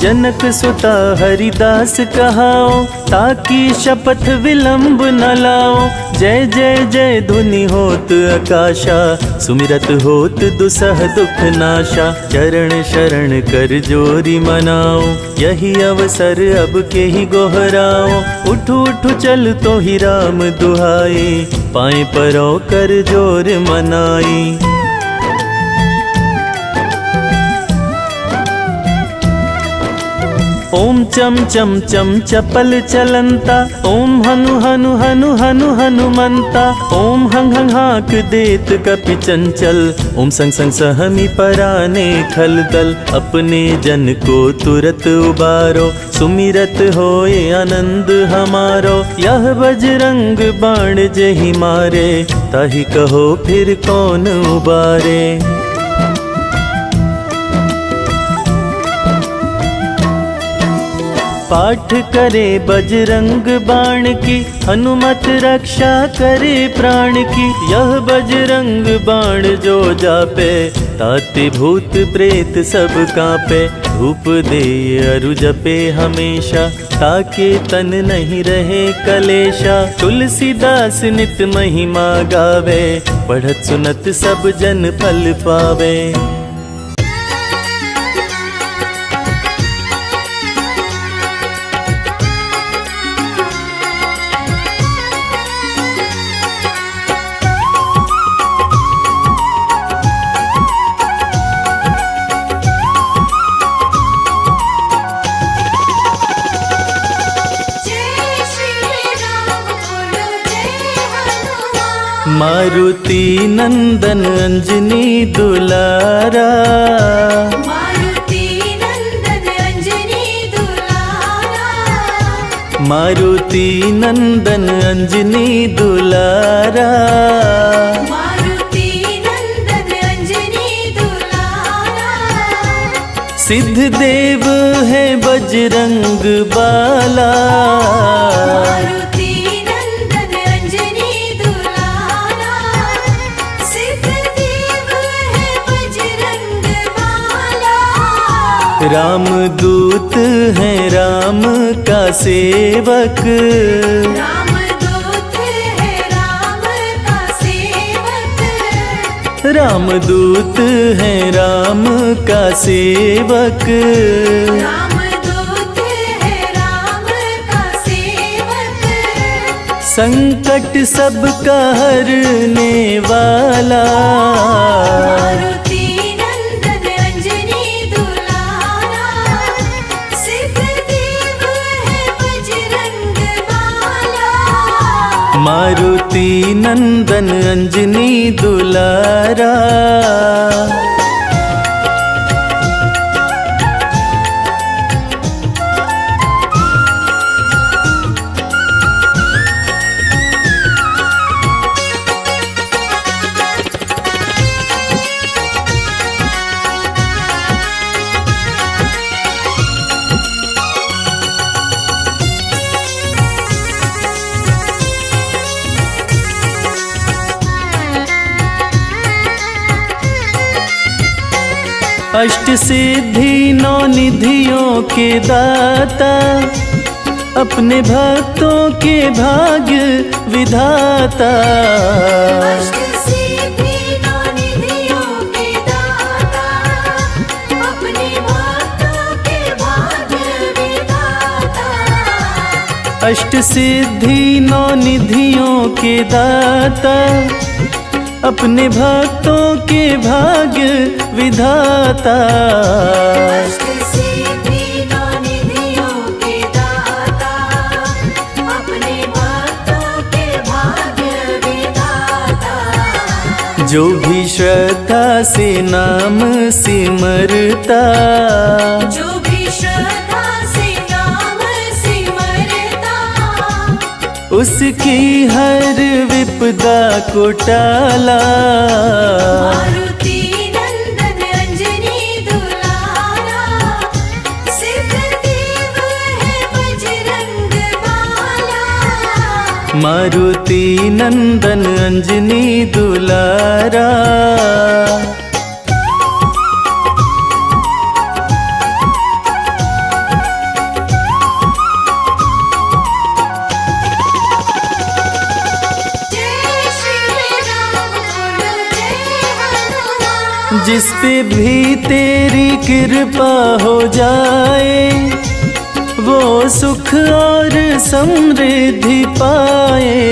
जनक सुता हरिदास कहाओ ताकि शपथ विलंब न लाओ। जय जय जय धुनि होत आकाशा सुमिरत होत दुसह दुख नाशा। चरण शरण कर जोरी मनाओ यही अवसर अब के ही गोहराओ। उठू उठू चल तो ही राम दुहाई पाए परो कर जोर मनाई। ओम चम चम चम चपल चलंता। ओम हनु हनु हनु हनु हनुमंता। ओम हंग हंग हाक देत कपि चंचल। ओम संग संग सहमी पराने खल दल। अपने जन को तुरत उबारो सुमिरत होए आनंद हमारो। यह बजरंग बाण जेहि मारे ताहि कहो फिर कौन उबारे। पाठ करे बजरंग बाण की हनुमत रक्षा करे प्राण की। यह बजरंग बाण जो जापे ताते भूत प्रेत सब कांपे। धूप दे अरु जपे हमेशा ताके तन नहीं रहे कलेशा। तुलसीदास नित महिमा गावे पढ़त सुनत सब जन फल पावे। मारुति नंदन अंजनी दुलारा। मारुति नंदन अंजनी दुलारा। मारुति नंदन अंजनी दुलारा। मारुति नंदन अंजनी दुलारा। सिद्ध देव है बजरंग बाला। राम दूत है राम का सेवक। राम दूत है राम का सेवक। राम दूत है राम का सेवक। राम दूत है राम का सेवक। संकट सबका हरने वाला। मारुति नंदन मारुति नंदन अंजनी दुलारा। अष्ट सिद्धि नौ निधियों के दाता, अपने भक्तों के भाग्य विधाता। अष्ट सिद्धि नौ निधियों के दाता, अपने भक्तों के भाग्य विधाता। अष्ट सिद्धि नौ निधियों के दाता, अपने भक्तों के भाग्य विधाता। अष्ट सिद्धि नौ निधियों के दाता, अपने भक्तों के भाग्य विधाता। जो भी श्रद्धा से नाम सिमरता, जो भी श्रद्धा से नाम सिमरता, उसकी हर विपदा को टाला। मारुति नंदन अंजनी दुलारा, सिद्धदेव है बजरंग बाला। मारुति नंदन अंजनी दुलारा। जिस पे भी तेरी कृपा हो जाए, वो सुख और समृद्धि पाए।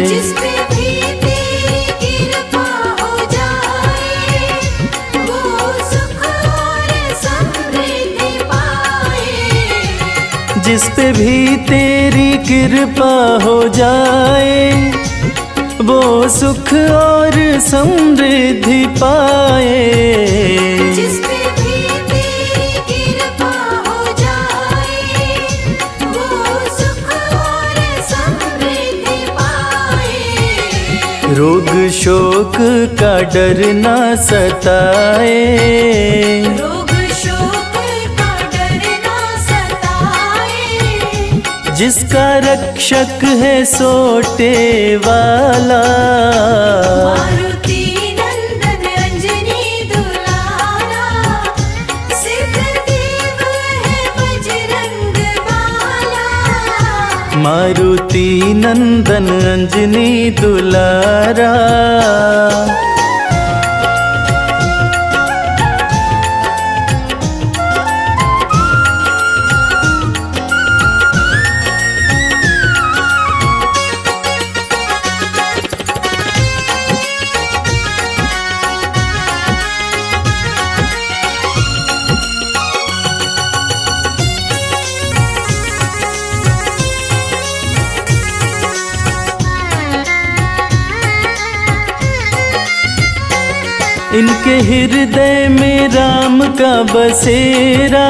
जिस पे भी तेरी कृपा हो जाए, वो सुख और समृद्धि पाए। जिस पे भी तेरी कृपा हो जाए, वो सुख और समृद्धि पाए। जिस पे भी तेरी कृपा हो जाए, वो सुख और समृद्धि पाए। रोग शोक का डर ना सताए, रोग शोक का डर ना सताए। जिसका रक्षक है सोटे वाला। मारुति नंदन अंजनी दुलारा, सिद्धदेव है बजरंग बाला। मारुति नंदन अंजनी दुलारा। इनके हृदय में राम का बसेरा,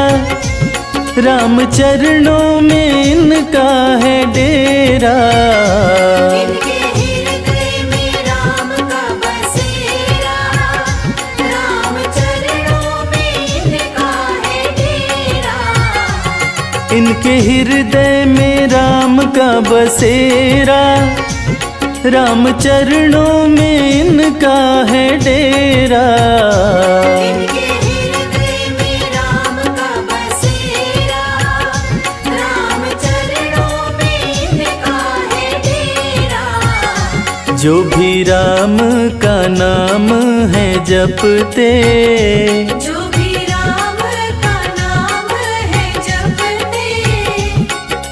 राम चरणों में इनका है डेरा। इनके हृदय में राम का बसेरा, राम चरणों में इनका है डेरा। इनके हृदय में राम का बसेरा, राम चरणों में इनका है डेरा। इनके हृदय में राम का बसेरा, राम चरणों में इनका है डेरा। जो भी राम का नाम है जपते, जो भी राम का नाम है जपते,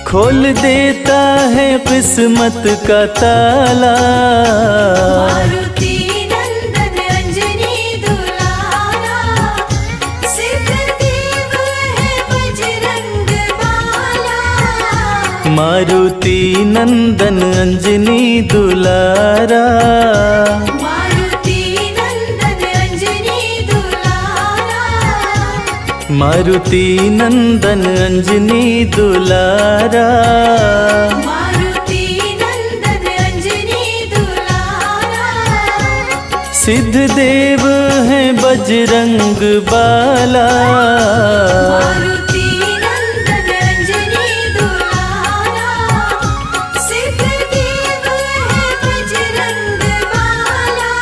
खोल देता है किस्मत का ताला। मारुति नंदन अंजनी दुलारा, सिद्धदेव है बजरंग बाला। मारुति नंदन अंजनी दुलारा, मारुति नंदन अंजनी दुलारा, मारुति नंदन अंजनी दुलारा, मारुति नंदन अंजनी दुलारा, सिद्ध देव है बजरंग बाला, मारुति नंदन अंजनी दुलारा, सिद्ध देव है बजरंग बाला।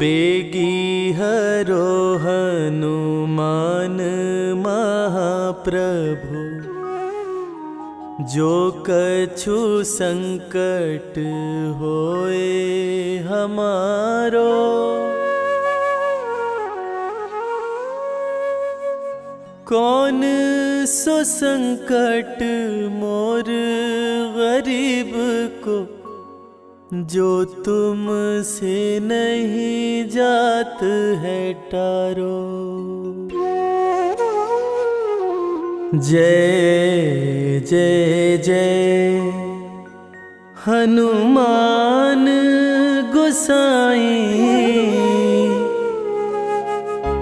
बेगी हरो हनुमान महाप्रभु, जो कछु संकट होए हमारो, कौन सो संकट मोर गरीब को, जो तुमसे नहीं जात है टारो। जय जय जय हनुमान गोसाई,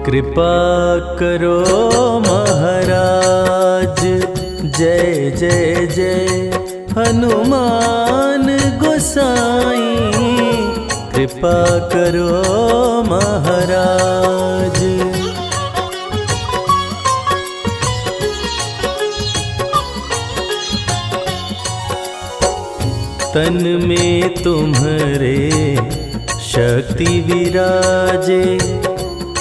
कृपा करो महाराज। जय जय जय हनुमान गोसाई, कृपा करो महाराज। तन में तुम्हारे शक्ति विराजे,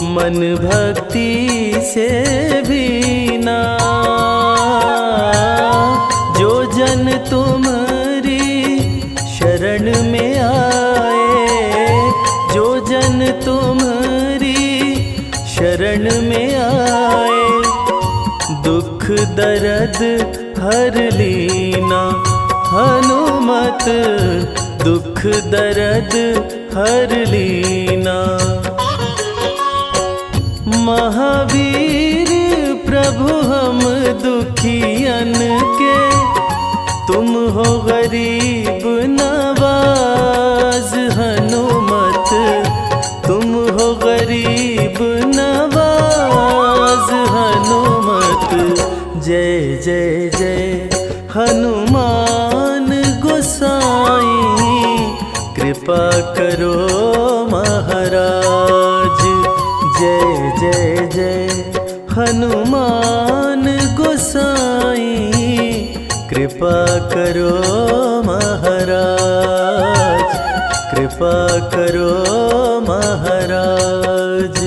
मन भक्ति से भीना। जो जन तुम्हारी शरण में आए, जो जन तुम्हारी शरण में आए, दुख दर्द हर लीना। हनुमत दुख दर्द हर लीना। महावीर प्रभु हम दुखियन के, तुम हो गरीब नवाज। हनुमत तुम हो गरीब नवाज। हनुमत जय जय जय हनुमान गोसाई, कृपा करो महाराज। जय जय जय हनुमान गोसाई, कृपा करो महाराज। कृपा करो महाराज।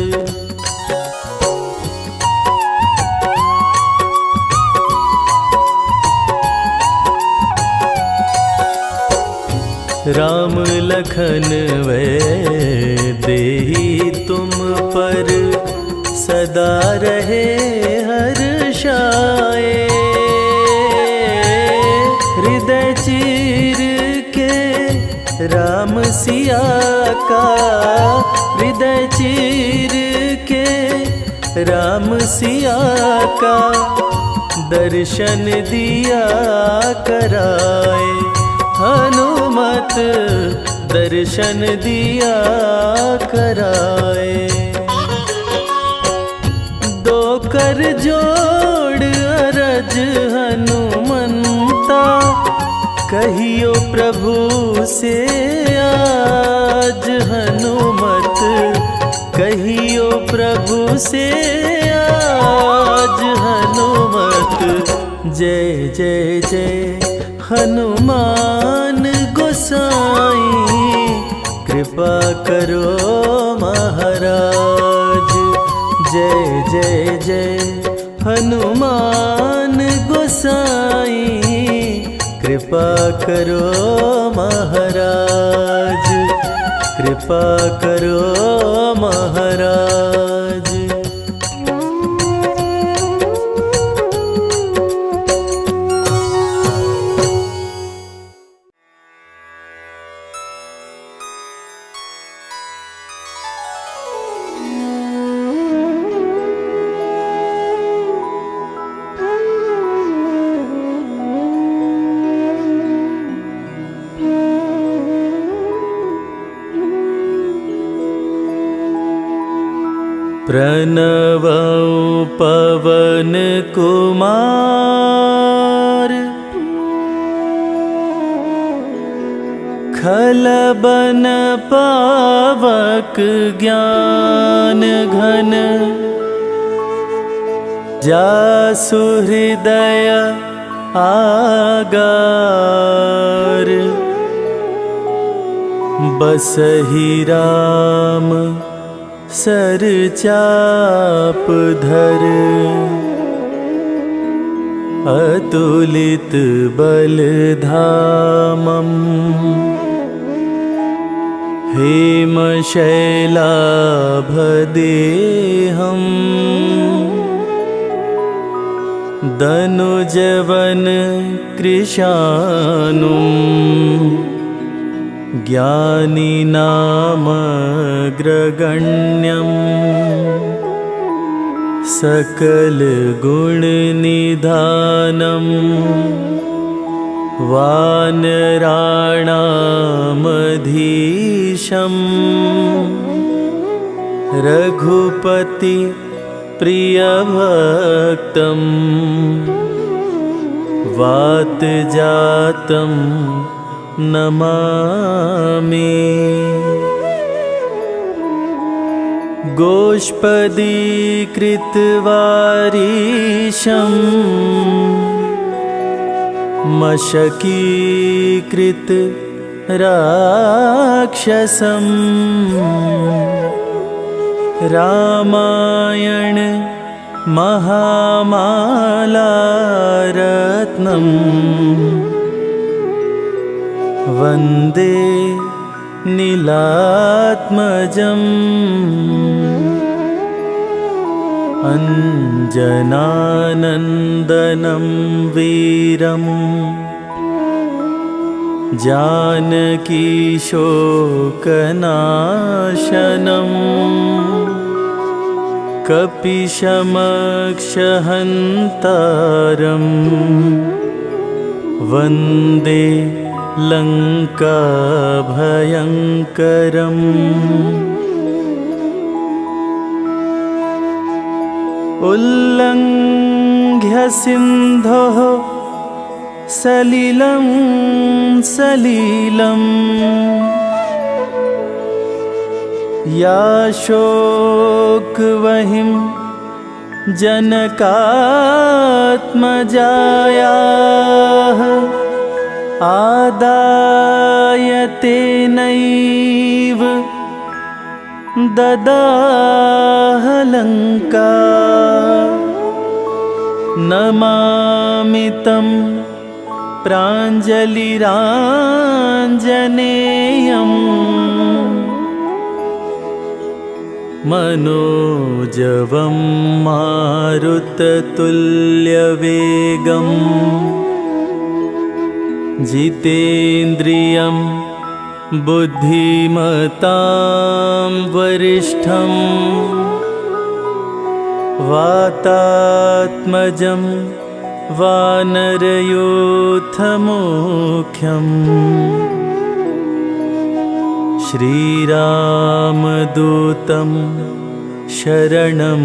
राम लखन वै देहि तुम पर, सदा रहे हर्षाए। हृदय चीर के राम सिया का, हृदय चीर के राम सिया का, दर्शन दिया कराए। हनुमत दर्शन दिया कराए। दो कर जोड़ अरज हनुमंता, कहियो प्रभु से आज। हनुमत कहियो प्रभु से आज। हनुमत जय जय जय हनुमान गोसाई, कृपा करो महाराज। जय जय जय हनुमान गोसाई, कृपा करो महाराज। कृपा करो महाराज। प्रणवौ पवन कुमार खलबन पावक ज्ञान घन जासु हृदय आगार बसहि राम सर चाप धर अतुलित बलधामम् हेमशैलाभदेहम् दनुजवन कृशानुम् ज्ञानिनामग्रगण्यम् सकलगुणनिधानम् वानराणामधीशम् रघुपति प्रियभक्तम् वातजातं नमामि। गोष्पदीकृतवारीशम् मशकीकृत राक्षसम् रामायण महामालारत्नम् वन्दे नीलात्मजम् अञ्जनानन्दनं वीरम् जानकीशोकनाशनम् कपिशमक्षहन्तारम् वन्दे लङ्काभयङ्करम् उल्लङ्घ्य सिन्धोः सलिलं सलीलम् याशोकवहिं जनकात्मजायाः आदाय तेनैव ददाह लङ्का नमामि तं प्राञ्जलिराञ्जनेयम् मनोजवं मारुततुल्यवेगम् जितेन्द्रियं बुद्धिमतां वरिष्ठं वातात्मजं वानरयूथमुख्यम् श्रीरामदूतं शरणं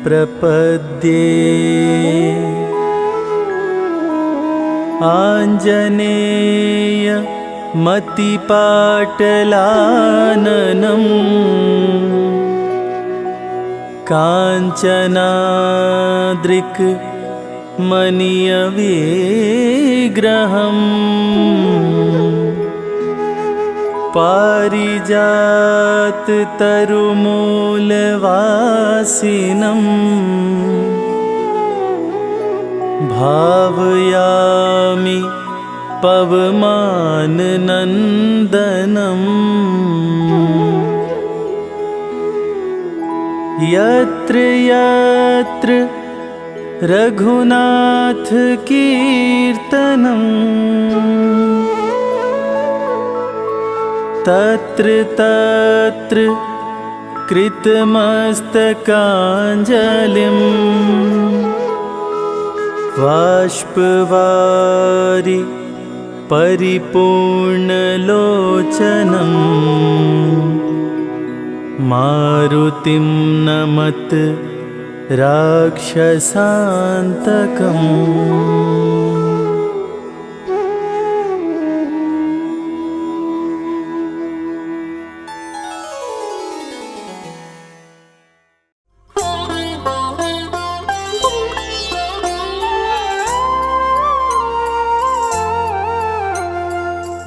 प्रपद्ये आञ्जनेय मतिपाटलाननम् काञ्चनाद्रिक् मनीयविग्रहम् पारिजाततरुमूलवासिनम् भावयामि पवमाननन्दनम् यत्र यत्र रघुनाथकीर्तनम् तत्र तत्र कृतमस्तकाञ्जलिम् बाष्पवारि परिपूर्णलोचनम् मारुतिं नमत राक्षसान्तकम्।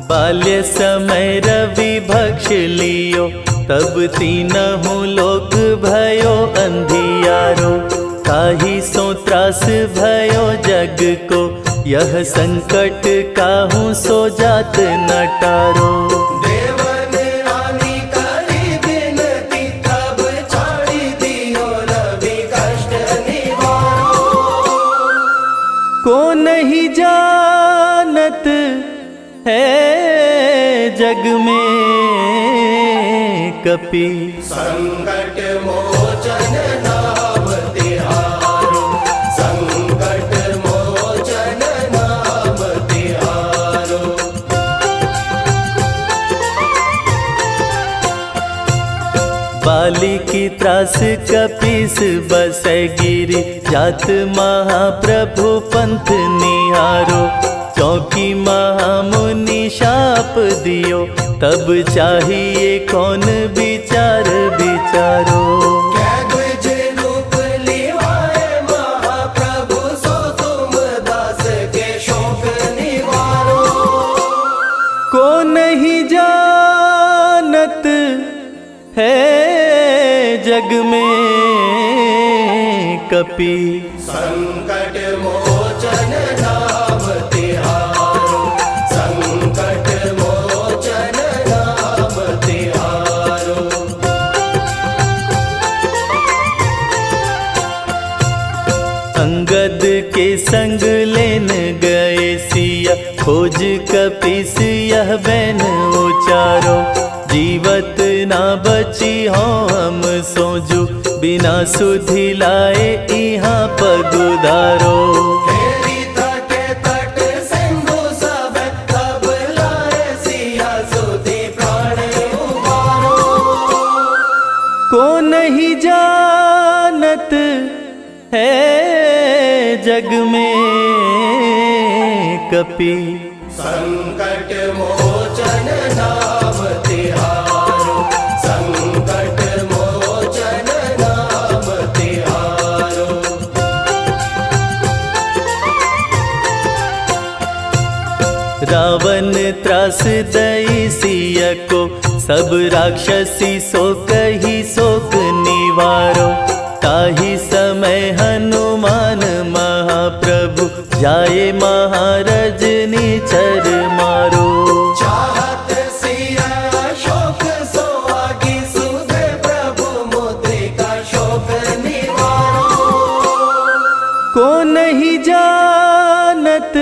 बाल्य समय रवि भक्ष लियो, तब तीनहु लोक भयो अंधियारो। ताहि सो त्रास भयो जग को, यह संकट काहू सो जात न टारो। देवन रानी करी बिनती, तब छाड़ी दियो रवि कष्ट निवारो। को नहीं जानत है जग में कपि, संकट मोचन नाम तिहारो। संकट मोचन नाम तिहारो। बाली की त्रास कपीस बसै गिरि, जात महाप्रभु पंथ निहारो। चौकी महामुनि शाप दियो, तब चाहिए कौन विचार विचारो। कै द्विज रूप लिवाए महाप्रभु, सो तुम दास के शोक निवारो। को नहीं जानत है जग में कपि, संकट मोचन नाम तिहारो। संकट मोचन नाम तिहारो। अंगद के संग लेन गए सिया, खोज कपीस यह बैन उचारो। जीवत ना बची हो हम सोजू, बिना सुधि लाए यहाँ पगुधारो। हेरी थके तट सिंधु सब, तब लाए सिया सुधि प्राण उबारो। को नहीं जानत है जग में कपि, संकट मोचन नाम तिहारो। संकट मोचन नाम तिहारो। रावण त्रास दई सिया को, सब राक्षसी सो कही शोक निवारो। ताहि समय हनुमान महाप्रभु, जाए महाराज निचर मारो। चाहत सिया शोक सो आगी, सुधे प्रभु मुद्रिका शोक निवारो। को नहीं जानत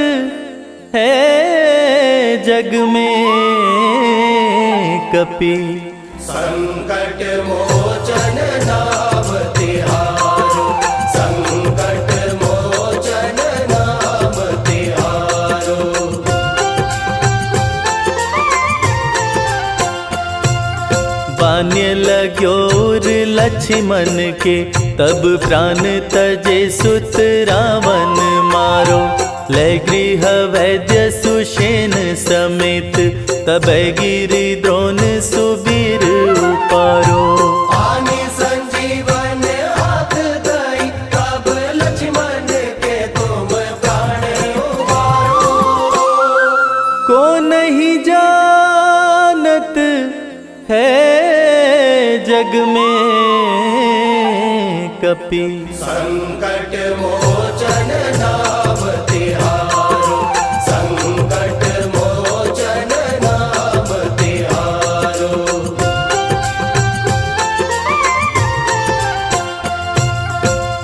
है जग में कपि, संकट मोचन नाम तिहारो। संकट मोचन नाम तिहारो। बान्य लाग्यो उर लक्ष्मण के, तब प्राण तजे सुत रावण मारो। ले गृह वैद्य सुषेण समेत, तब गिरि द्रोण सुबीर उपारो। आनि संजीवन हाथ दई, तब लक्ष्मण के तुम प्राण उबारो। को नहीं जानत है जग में कपि, संकट मोचन नाम तिहारो। संकट मोचन नाम तिहारो।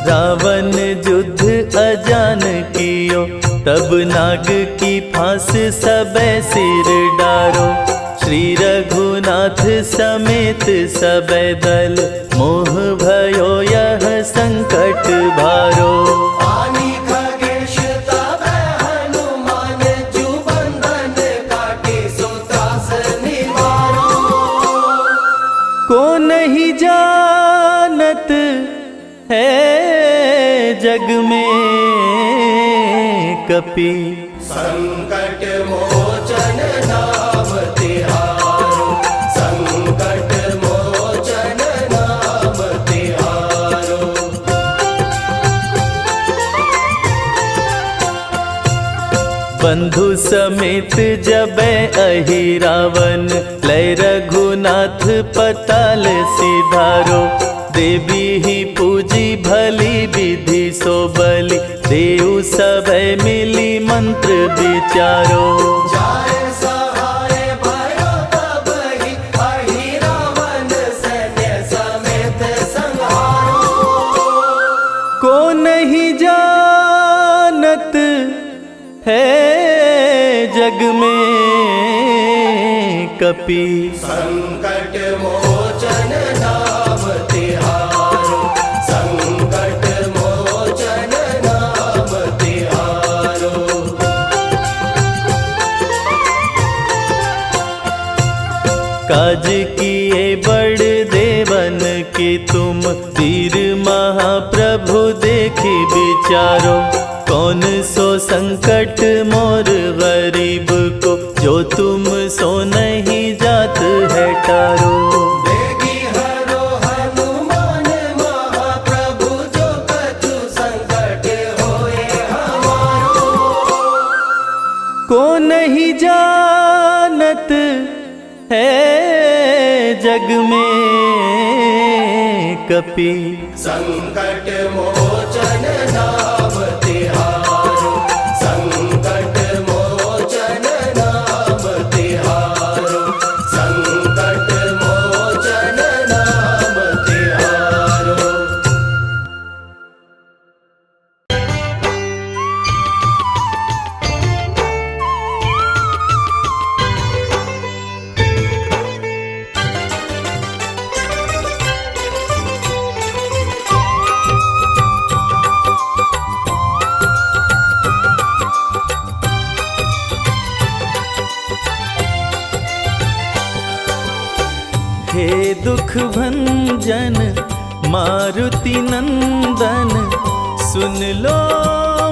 रावण युद्ध अजान कियो, तब नाग की फांस सबे सिर डारो। श्री रघुनाथ समेत सबे दल, मोह भयो यह संकट भारो। आनि खगेश तब हनुमान, जु बंधन काटी सो त्रास निवारो। को नहीं है जग में कपि। संकट मोचन नाम तिहारो, संकट मोचन नाम तिहारो। बंधु समेत जबै अहि रावण, लय रघुनाथ पताल सिधारो। देवी ही पूजी भली विधि सो बलि, देव सभय मिली मंत्र विचारो। जाय सहाय भयो तबहि, अहि रावण सैन्य समेत संहारो। को नहीं जानत है जग में कपि। संकट मोचन नाम तिहारो, संकट मोचन नाम तिहारो। काज किए बड़ देवन के तुम, वीर महाप्रभु देखी विचारो। कौन सो संकट मोर गरीब को, जो तुम सो नहीं जात है टारो। देगी हरो हनुमान महाप्रभु, जो कछु संकट होए हमारो। को नहीं जानत है जग में कपि। संकट मोचन नाम तिहारो, संकट मोचन नाम तिहारो, संकट मोचन नाम तिहारो। हे दुख भंजन मारुति नंदन, सुन लो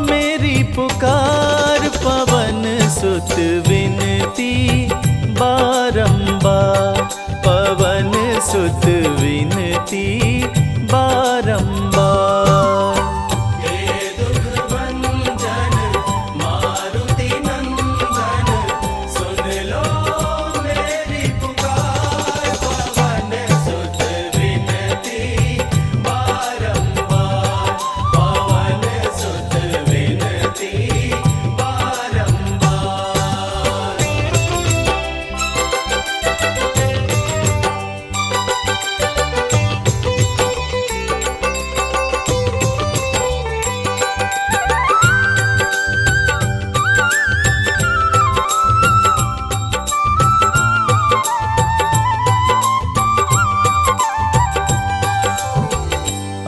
मेरी पुकार। पवन सुत विनती बारंबार, पवन सुत विनती बारंबार। हे दुख भंजन मारुति नंदन, सुन लो मेरी पुकार। पवन सुत विनती बारंबार, पवन सुत विनती बारंबार।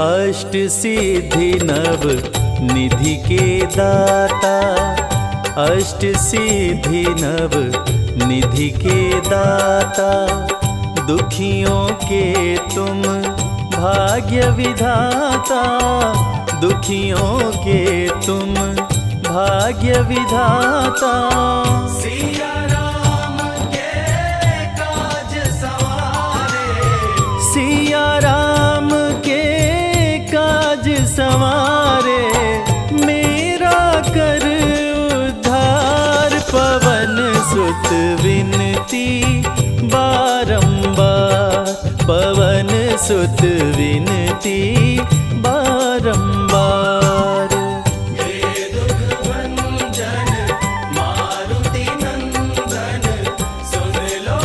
अष्ट सिद्धि नव निधि के दाता, अष्ट सिद्धि नव निधि के दाता। दुखियों के तुम भाग्य विधाता, दुखियों के तुम भाग्य विधाता। सिया राम के काज सवारे, सिया राम के काज संवारे, मेरा कर उद्धार। पवन सुत विनती बारंबार, पवन सुत विनती बारंबार। हे दुख भंजन मारुति नंदन, सुन लो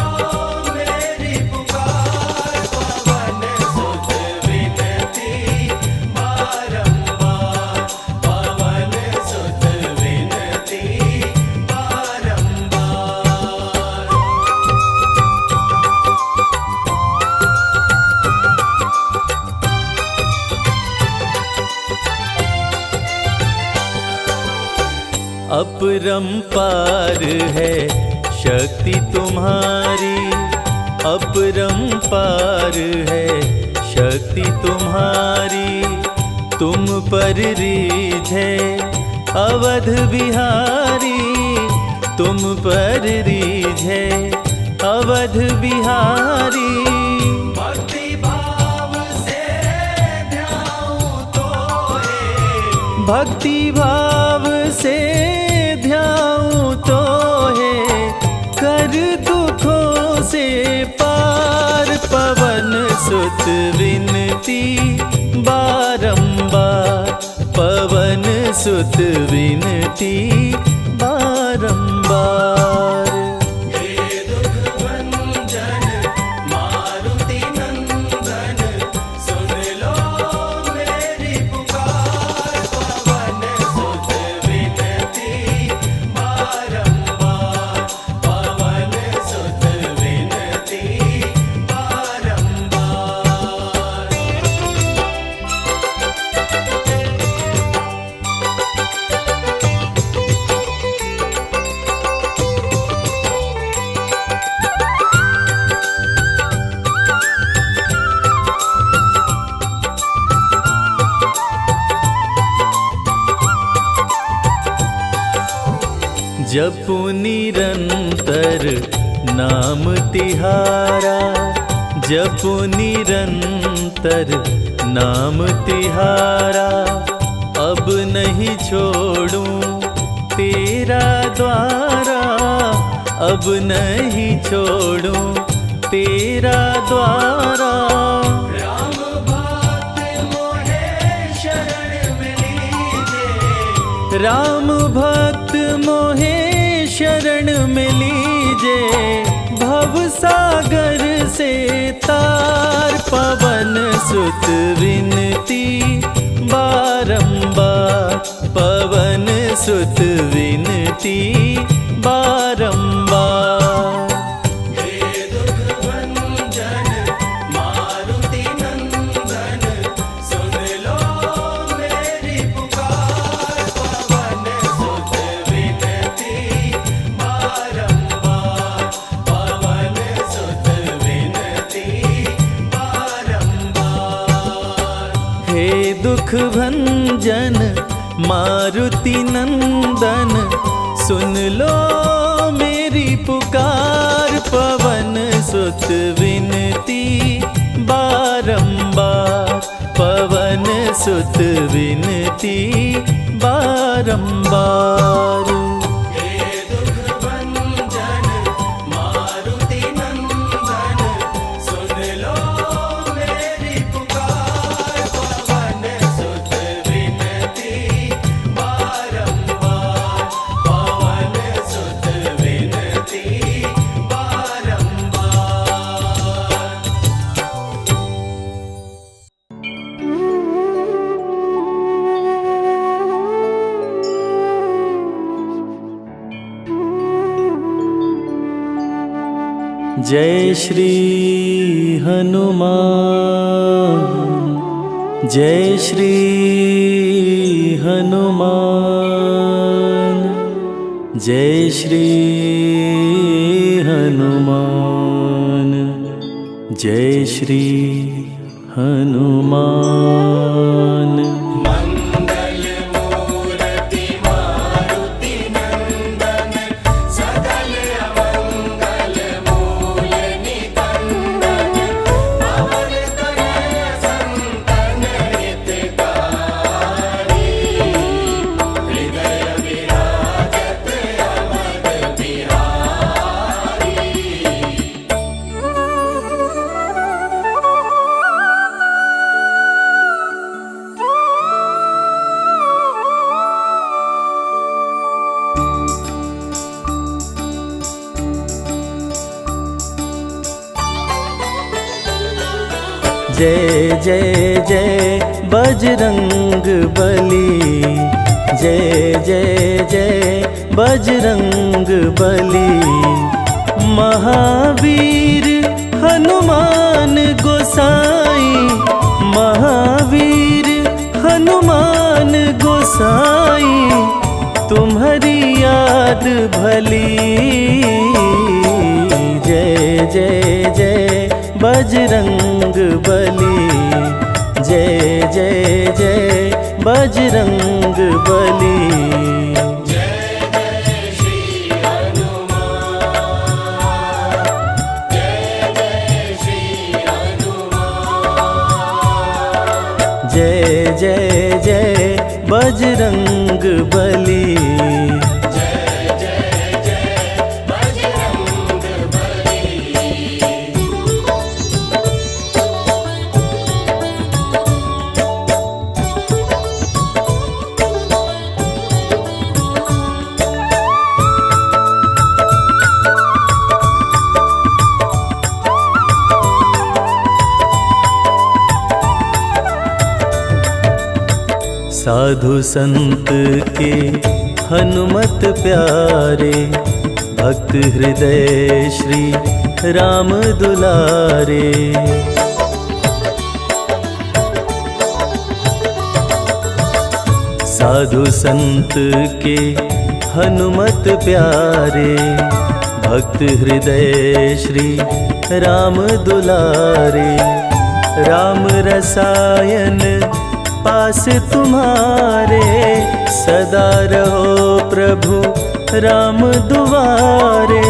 मेरी पुकार। पवन सुत विनती बारंबार, पवन सुत विनती बारंबार। अपरंपार है शक्ति तुम्हारी, अपरंपार है शक्ति तुम्हारी। तुम पर रीझे अवध बिहारी, तुम पर रीझे अवध बिहारी। भक्ति भाव से ध्याऊं तो है, भक्ति भाव से ध्याऊं तो है, कर दुखों से पार पवन सुत विनती बारंबार, पवन सुत विनती बारंबार। हे दुख भंजन मारुति नंदन, सुन लो मेरी पुकार, पवन सुत विनती बारंबार, पवन सुत विनती बारंबार। जपु निरंतर नाम तिहारा, जपु निरंतर नाम तिहारा। अब नहीं छोड़ूं तेरा द्वारा, अब नहीं छोड़ूं तेरा द्वारा। राम भक्त मोहे शरण में लीजे, राम भक्त मोहे शरण में लीजे, भव सागर से तार पवन सुत विनती बारंबार, पवन सुत विनती बारंबार। हे दुख भंजन मारुति नंदन, सुन लो मेरी पुकार, पवन सुत विनती बारंबार, पवन सुत विनती बारंबार। हे दुख भंजन मारुति नंदन, सुन लो मेरी पुकार, पवन सुत विनती बारंबार, पवन सुत विनती बारंबार। हे दुख भंजन मारुति नंदन, सुन लो मेरी पुकार, पवन सुत विनती बारंबार, पवन सुत विनती बारंबार। जय श्री हनुमान, जय श्री हनुमान, जय श्री हनुमान, जय श्री हनुमान। मंगल मूर्ति मारुति नंदन, सकल अमंगल मूल निकंदन, पवन तनय संतन हितकारी, हृदय विराजत अवध बिहारी। जय जय जय बजरंग बली, जय जय जय बजरंग बली। महावीर हनुमान गोसाई, महावीर हनुमान गोसाई, तुम्हारी याद भली। जय जय जय बजरंग बली, जय जय जय बजरंग बली। जय जय श्री हनुमान, जय जय श्री हनुमान, जय जय जय बजरंग बली। जय जय जय बजरंग बली। साधु संत के हनुमत प्यारे, भक्त हृदय श्री राम दुलारे। साधु संत के हनुमत प्यारे, भक्त हृदय श्री राम दुलारे। राम रसायन पास तुम्हारे, सदा रहो प्रभु राम दुआरे।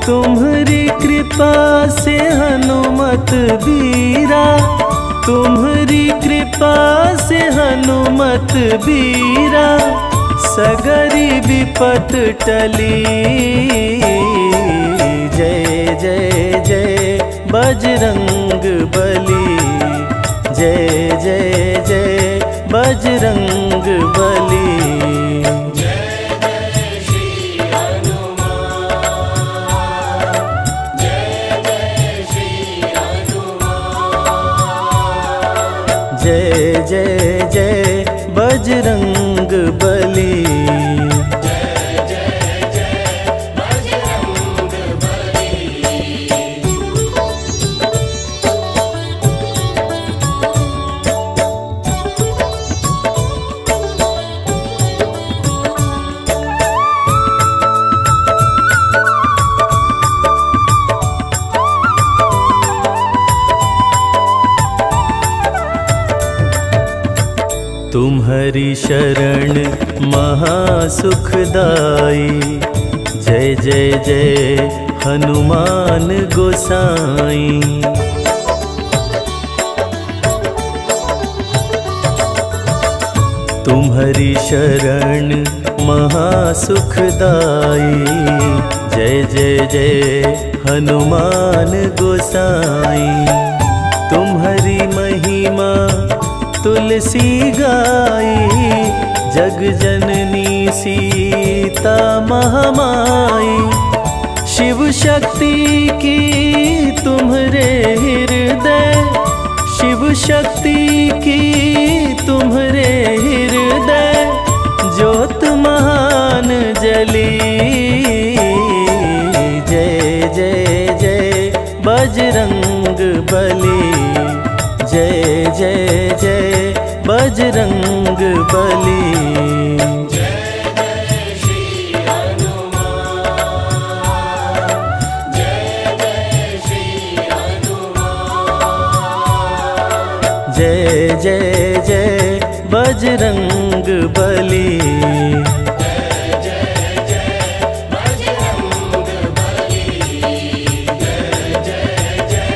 तुम्हारी कृपा से हनुमत बीरा, तुम्हारी कृपा से हनुमत बीरा। सगरी विपत टली, जय जय जय बजरंग बली। जय जय जय बजरंग बली। जय जय श्री हनुमान, जय जय श्री हनुमान, जय जय जय बजरंग बली। जय जय जय बजरंग बली। तुम्हारी शरण महासुखदाई, जय जय जय हनुमान गोसाई। तुम्हारी शरण महासुखदाई, जय जय जय हनुमान गोसाई। तुम्हारी महिमा तुलसी गाई, जग जननी सीता महामाई। शिव शक्ति की तुम्हारे हृदय, शिव शक्ति की तुम्हारे हृदय। ज्योत महान जली, जय जय जय बजरंग बली। जय जय जय बजरंग बली। जय जय श्री हनुमान, जय जय श्री हनुमान, जय जय जय बजरंग बली। जय जय जय बजरंग बली। जय जय जय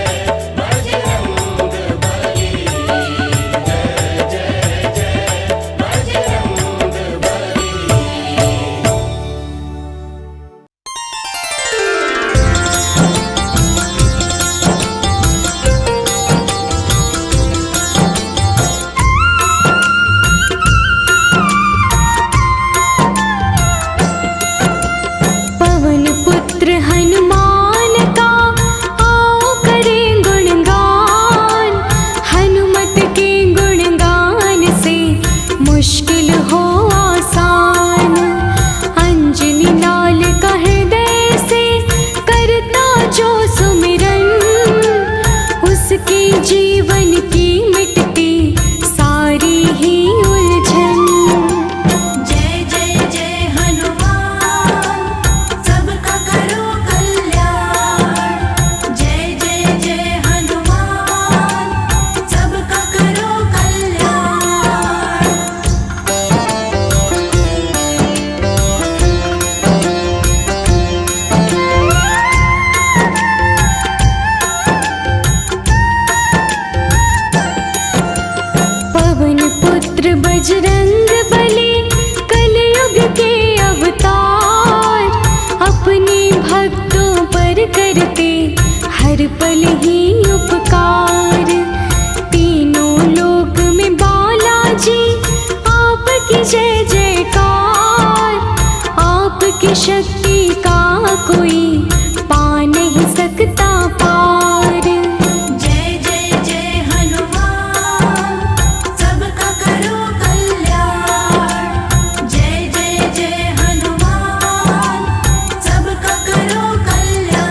बजरंग बली। जय जय जय बजरंग बली। बजरंग बली कलयुग के अवतार, अपने भक्तों पर करते हर पल ही उपकार। तीनों लोक में बालाजी आपकी जय जयकार, आपकी शक्ति का कोई पा नहीं सकता पार। जय जय जय हनुमान, सबका करो कल्याण। जय जय जय हनुमान, सबका करो कल्याण।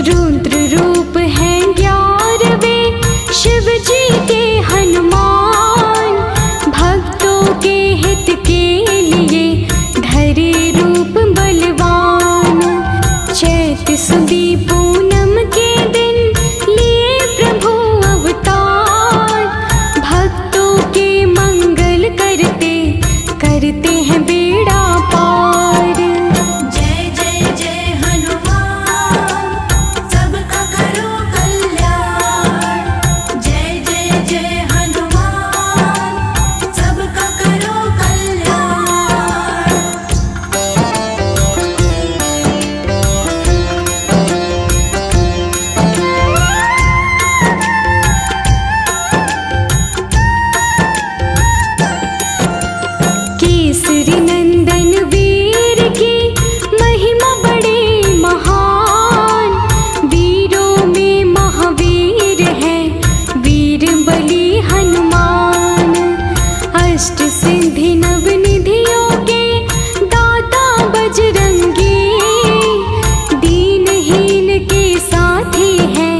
रुद्र रूप है 11वें शिव जी के हनुमान, भक्तों के हित के लिए धरे रूप बलवान। चैत सुदी पूनम के दिन लिए प्रभु अवतार, भक्तों के मंगल करते करते हैं बेड़ा पार। जय जय जय हनुमान, सबका करो कल्याण। जय जय जय हनुमान, सबका करो कल्याण। केसरी नंदन वीर की महिमा बड़े महान, वीरों में महावीर है वीर बली हनुमान। अष्ट सिद्धि नव निधियों के दाता बजरंगी, दीनहीन के साथी है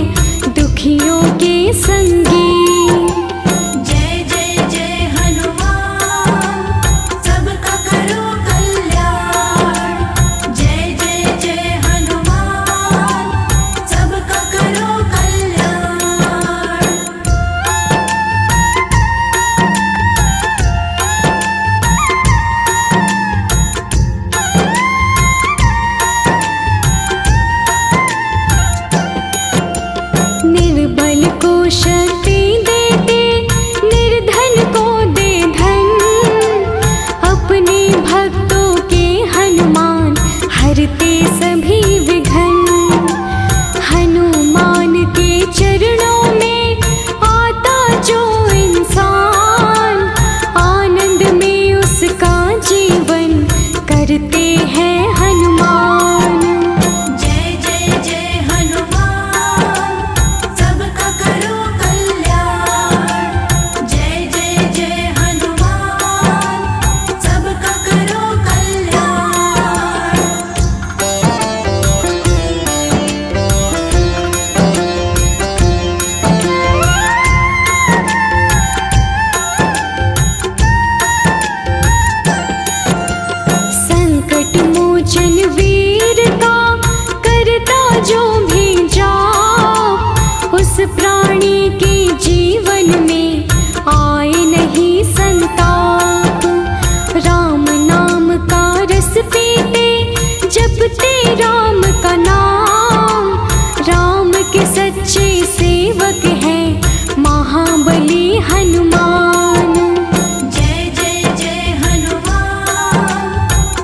दुखियों के संगी। जय जय जय हनुमान, सबका करो कल्याण। जय जय जय हनुमान, सबका करो कल्याण। निर्बल को शक्ति देते, निर्धन को दे धन, अपने भक्तों के हनुमान हरते सभी विघ्न। हनुमान के चरणों में आता जो इंसान, आनंद में उसका जीवन करते हैं हनुमान। जय जय जय हनुमान, सबका करो कल्याण। जय जय जय हनुमान, सबका करो कल्याण। संकट मोचन वीर का करता जो भी जाप, उस प्राणी के जीवन में आए नहीं संताप। राम नाम का रस पीते जपते राम का नाम, राम के सच्चे सेवक हैं महाबली हनुमान। जय जय जय हनुमान,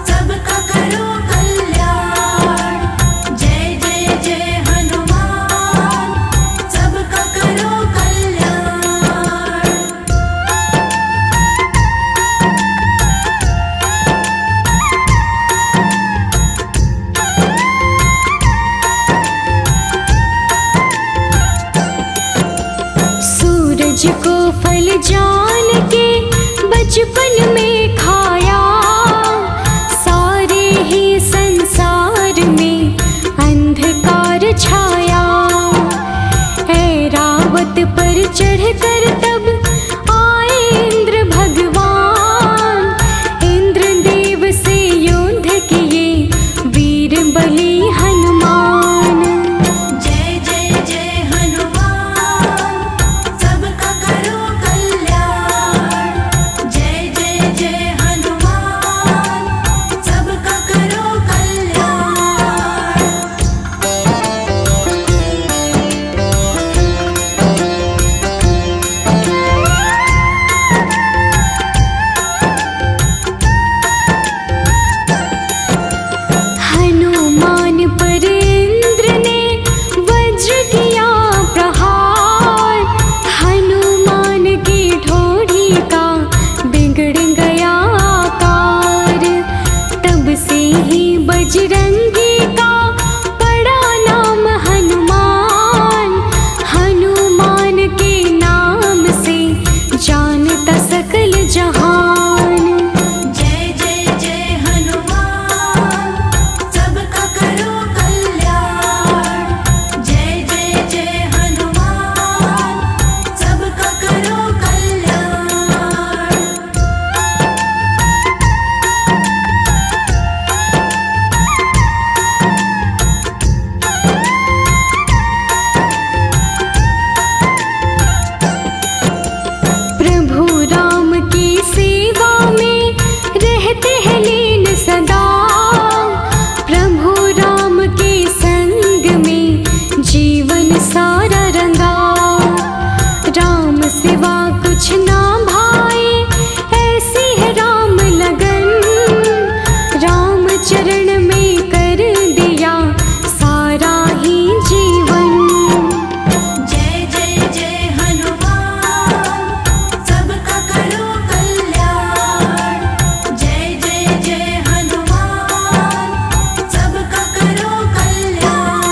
सबका करो कल्याण। जय जय जय हनुमान, सबका करो कल्याण। सूरज को फल जान के बचपन में खाया, सारे ही संसार में अंधकार छाया। ऐरावत पर चढ़कर तब आए इंद्र भगवान, इंद्रदेव से युद्ध किए वीर बली हनुमान। जय जय जय हनुमान, सबका करो कल्याण। जय जय जय हनुमान, सिवा कुछ ना भाए, ऐसी है राम लगन। राम चरण में कर दिया सारा ही जीवन। जय जय जय हनुमान, सबका करो कल्याण। जय जय जय हनुमान, सबका करो कल्याण।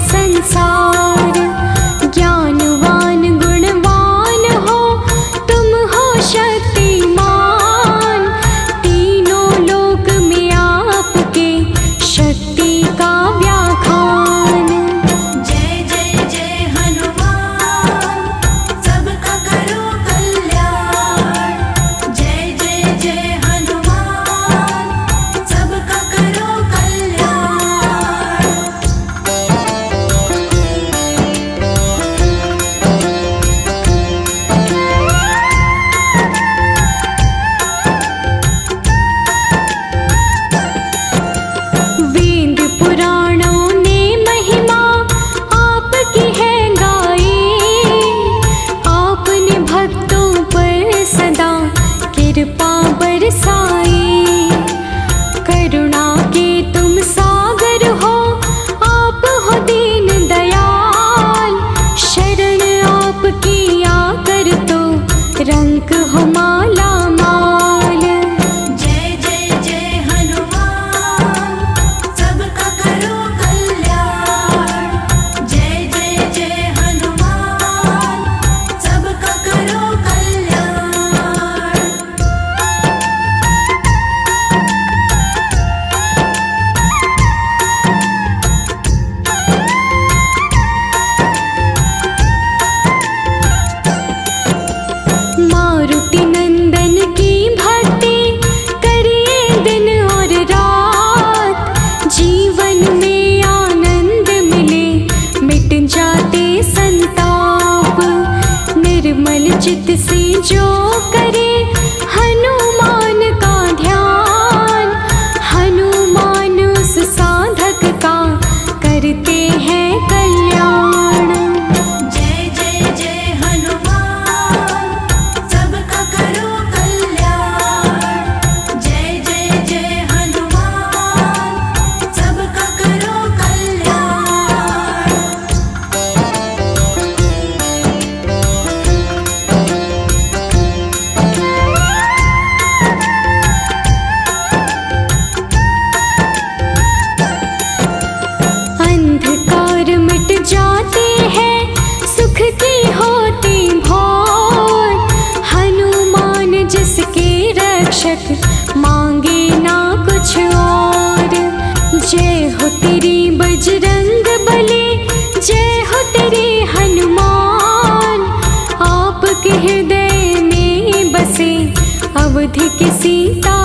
संसार। ज्ञानवान गुणवान हो तुम हो शक्तिमान, तीनों लोक में आपके शक्ति का व्याख्यान। जय जय जय हनुमान, सबका करो कल्याण। जय जय जय हनुमान, सबका करो कल्याण। वेद पुराणों ने महिमा आपकी है गाई, आपने भक्तों पर सदा कृपा बरसाई। करुणा के तुम सागर हो, आप हो दीन दयाल, शरण आपकी आकर तो रंग हो माला माल। जय जय जय हनुमान, सबका करो कल्याण। जय जय जय हनुमान, सबका करो कल्याण। मारुति नंदन की भक्ति करिए दिन और रात, जीवन में आनंद मिले मिट जाते संताप। निर्मल चित्त से जो करे हनुमान का ध्यान, हनुमान उस साधक का करते हैं कल्याण। जय जय जय हनुमान, सबका करो कल्याण। जय जय जय हनुमान, सबका करो कल्याण। अंधकार मिट जाते हैं, सुख की होती भोर, हनुमान जिसके रक्षक मांगे ना कुछ और। जय हो तेरी बजरंग बली, जय हो तेरे हनुमान, आपके हृदय में बसे अवधि की सीता